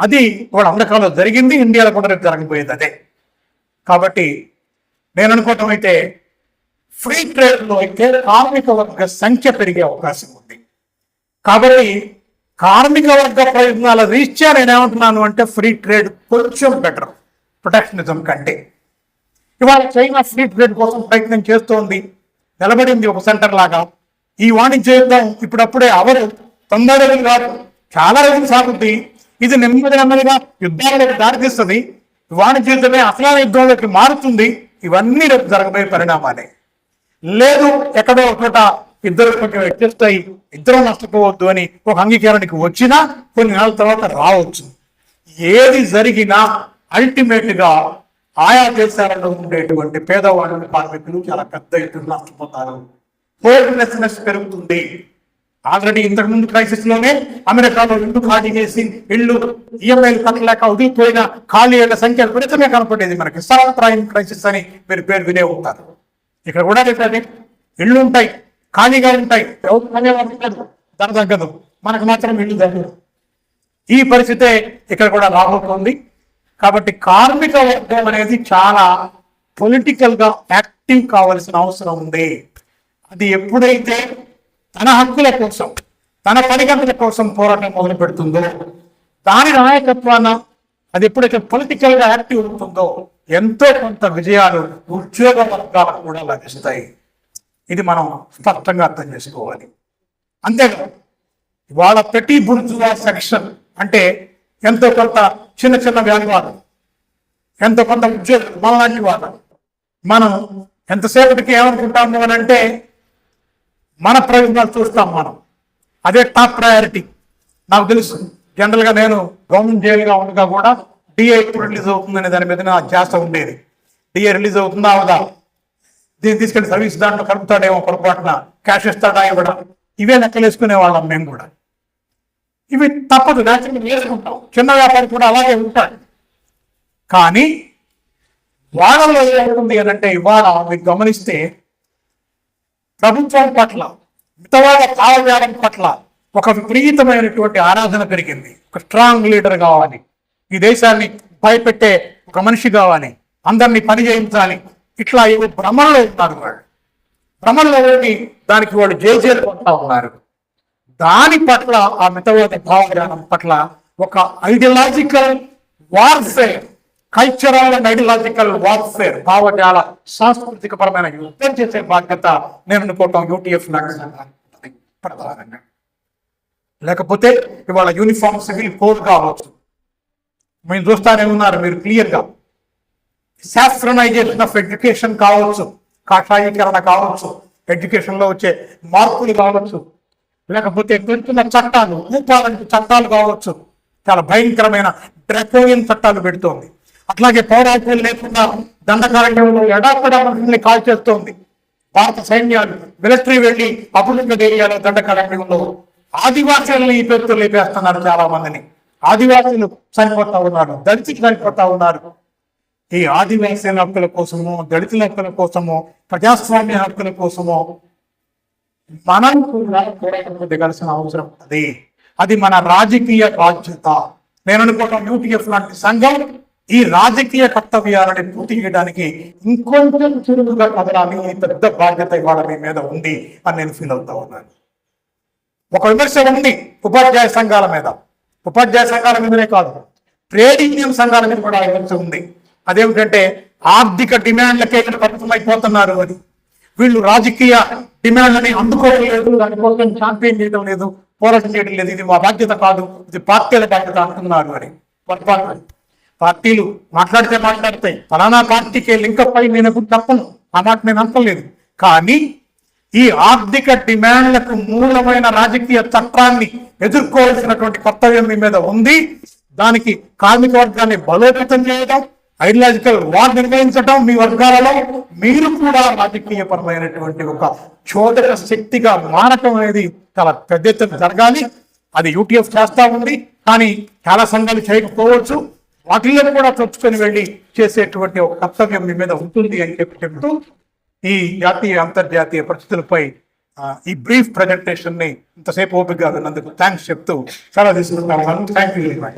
అది కూడా అమెరికాలో జరిగింది, ఇండియాలో కూడా జరగబోయేది అదే. కాబట్టి నేను అనుకోవటం అయితే, ఫ్రీ ట్రేడ్లో అయితే కార్మిక వర్గ సంఖ్య పెరిగే అవకాశం ఉంది. కాబట్టి కార్మిక వర్గ ప్రయోజనాల రీత్యా నేనేమంటున్నాను అంటే, ఫ్రీ ట్రేడ్ కొంచెం బెటర్ ప్రొటెక్షనిజం కంటే. ఇవాళ చైనా ఫ్రీ ట్రేడ్ కోసం ప్రయత్నం చేస్తోంది, నిలబడింది ఒక సెంటర్ లాగా. ఈ వాణిజ్య యుద్ధం ఇప్పుడప్పుడే అవరు 90 రోజులు కాదు, చాలా రోజులు సాగుద్ది. ఇది నెమ్మదిగా యుద్ధాలకు దారితీస్తుంది. వాణిజ్య యుద్ధమే అసలైన యుద్ధంలోకి మారుతుంది. ఇవన్నీ రేపు జరగబోయే పరిణామాలే. లేదు ఎక్కడో ఒకట ఇద్దరు కొంచెం అడ్జస్ట్ అయ్యి ఇద్దరు నష్టపోవద్దు అని ఒక అంగీకారానికి వచ్చినా కొన్ని నెలల తర్వాత రావచ్చు. ఏది జరిగినా అల్టిమేట్గా ఆయా దేశాలలో ఉండేటువంటి పేదవాళ్ళు, కార్మికులు చాలా పెద్ద ఎత్తున నష్టపోతారు. హోప్లెస్నెస్ పెరుగుతుంది. ఆల్రెడీ ఇంతకుముందు క్రైసిస్ లోనే అమెరికాలో ఇల్లు ఖాళీ చేసి ఇల్లు ఈఎంఐలు కట్టలేక ఉదిగిపోయిన ఖాళీ ఇళ్ల సంఖ్య విపరీతంగా కనపడేది మనకి. సబ్ప్రైమ్ క్రైసిస్ అని మీరు పేరు వినే ఉంటారు. ఇక్కడ కూడా చెప్పండి, ఇళ్ళు ఉంటాయి, ఖాళీగా ఉంటాయి, ధర తగ్గదు, మనకు మాత్రం ఇల్లు తగ్గదు. ఈ పరిస్థితే ఇక్కడ కూడా రాబోతోంది. కాబట్టి కార్మిక వర్గం అనేది చాలా పొలిటికల్ గా యాక్టివ్ యాక్టివ్ కావాల్సిన అవసరం ఉంది. అది ఎప్పుడైతే తన హక్కుల కోసం, తన పరిగణల కోసం పోరాటం మొదలు పెడుతుందో, దాని నాయకత్వాన అది ఎప్పుడైతే పొలిటికల్ గా యాక్టివ్ అవుతుందో ఎంతో కొంత విజయాలు ఉద్యోగ వర్గాలకు కూడా లభిస్తాయి. ఇది మనం స్పష్టంగా అర్థం చేసుకోవాలి. అంతేకాదు వాళ్ళ పెట్టి బుర్జువా సెక్షన్ అంటే ఎంతో కొంత చిన్న చిన్న వ్యాపారం, ఎంతో కొంత ఉద్యోగం, మనలాంటి వాళ్ళు మనం ఎంతసేపటికి ఏమనుకుంటాము అని అంటే మన ప్రయోజనాలు చూస్తాం. మనం అదే టాప్ ప్రయారిటీ. నాకు తెలుసు, జనరల్గా నేను గవర్నమెంట్ జైలుగా ఉండగా కూడా డిఏ ఎప్పుడు రిలీజ్ అవుతుందనే దాని మీద నా ధ్యాస ఉండేది. డిఏ రిలీజ్ అవుతుందా అవదా, దీన్ని తీసుకెళ్ళి సర్వీస్ దాంట్లో కలుపుతాడేమో, పొరపాటున క్యాష్ ఇస్తాడా ఇవ్వడా, ఇవే లెక్కలేసుకునే వాళ్ళం మేము కూడా. ఇవి తప్పదు, న్యాచురల్గా వేసుకుంటాం. చిన్న వ్యాపారి కూడా అలాగే ఉంటాడు. కానీ వాళ్ళలో ఏముంది అని అంటే ఇవాళ మీరు గమనిస్తే ప్రభుత్వం పట్ల, మితవాద కావ్యాలం పట్ల ఒక విపరీతమైనటువంటి ఆరాధన పెరిగింది. ఒక స్ట్రాంగ్ లీడర్ కావాలి, ఈ దేశాన్ని భయపెట్టే ఒక మనిషి కావాలి, అందరినీ పని చేయించాలి, ఇట్లా ఏవో భ్రమల్లో ఉన్నారు. వాళ్ళు భ్రమల్లో దానికి వాళ్ళు జేజేలు కొంటా ఉన్నారు. దాని పట్ల, ఆ మితవాద భావజ్ఞానం పట్ల ఒక ideological warfare, cultural and ideological warfare, భావజాల సాంస్కృతిక పరమైన యుద్ధం చేసే బాధ్యత నేను అనుకోవటం యూటీఎఫ్ ప్రధానంగా. లేకపోతే ఇవాళ యూనిఫామ్ సివిల్ కోడ్ కావచ్చు, మేము చూస్తానే ఉన్నారు మీరు క్లియర్గా. శాస్త్రనైజేషన్ ఆఫ్ ఎడ్యుకేషన్ కావచ్చు, కాషాయీకరణ కావచ్చు, ఎడ్యుకేషన్లో వచ్చే మార్పులు కావచ్చు, లేకపోతే పెడుతున్న చట్టాలు, ఊపాలంటి చట్టాలు కావచ్చు, చాలా భయంకరమైన డ్రాకోనియన్ చట్టాలు పెడుతోంది. అట్లాగే పౌరాత్యం లేకుండా దండకారణ్యంలో ఎడాపడా మనుషుల్ని కాల్ చేస్తోంది. భారత సైన్యాలు మిలిటరీ వెళ్ళి అభివృద్ధి ఏరియాలో దండకారణ్యంలో ఆదివాసీలను ఈ పేరుతో లేపేస్తున్నారు. చాలా మందిని ఆదివాసీలు చనిపోతా ఉన్నారు, దళితులు చనిపోతా ఉన్నారు. ఈ ఆదివాసీల హక్కుల కోసమో, దళితుల హక్కుల కోసమో, ప్రజాస్వామ్య హక్కుల కోసమో మనం కూడా దిగాల్సిన అవసరం ఉంది. అది మన రాజకీయ బాధ్యత. నేను అనుకోవటం యూటీఎఫ్ లాంటి సంఘం ఈ రాజకీయ కర్తవ్యాలని పూర్తి చేయడానికి ఇంకొంచెం చురుకుగా కదలాలి. ఈ పెద్ద బాధ్యత ఇవాళ మీ మీద ఉంది అని నేను ఫీల్ అవుతా ఉన్నాను. ఒక విమర్శ ఉంది ఉపాధ్యాయ సంఘాల మీద. ఉపాధ్యాయ సంఘాల మీదనే కాదు, ట్రేడ్ యూనియన్ సంఘాల మీద కూడా విమర్శ ఉంది. అదేమిటంటే ఆర్థిక డిమాండ్లకే పరిమితమైపోతున్నారు అని. వీళ్ళు రాజకీయ డిమాండ్లని అందుకోవట్లేదు, దానికోసం ఛాంపియన్ చేయడం లేదు, పోరాటం చేయడం లేదు. ఇది మా బాధ్యత కాదు, ఇది పార్టీల బాధ్యత అంటున్నారు అని. పార్టీలు మాట్లాడితే మాట్లాడతాయి, ఫలానా పార్టీకి లింకప్ అయి నేను ఎప్పుడు తప్పను, ఆ మాట నేను అంటలేదు. కానీ ఈ ఆర్థిక డిమాండ్లకు మూలమైన రాజకీయ చట్టాన్ని ఎదుర్కోవాల్సినటువంటి కర్తవ్యం మీ మీద ఉంది. దానికి కార్మిక వర్గాన్ని బలోపేతం చేయడం, ఐడియాలజికల్ వార్ నిర్వహించడం, మీ వర్గాలలో మీరు కూడా రాజకీయ పరమైనటువంటి ఒక చోదక శక్తిగా మారటం అనేది చాలా పెద్ద ఎత్తున జరగాలి. అది యూటీఎఫ్ చేస్తా ఉంది, కానీ చాలా సంఘాలు చేయకపోవచ్చు. వాటిల్లో కూడా చొచ్చుకొని వెళ్ళి చేసేటువంటి ఒక కర్తవ్యం మీ మీద ఉంటుంది అని చెప్తూ ఈ జాతీయ అంతర్జాతీయ పరిస్థితులపై ఈ బ్రీఫ్ ప్రజెంటేషన్ ని ఇంతసేపు ఓపికగా విన్నందుకు థ్యాంక్స్ చెప్తూ చాలా తీసుకుంటున్నాను. Thank you very much.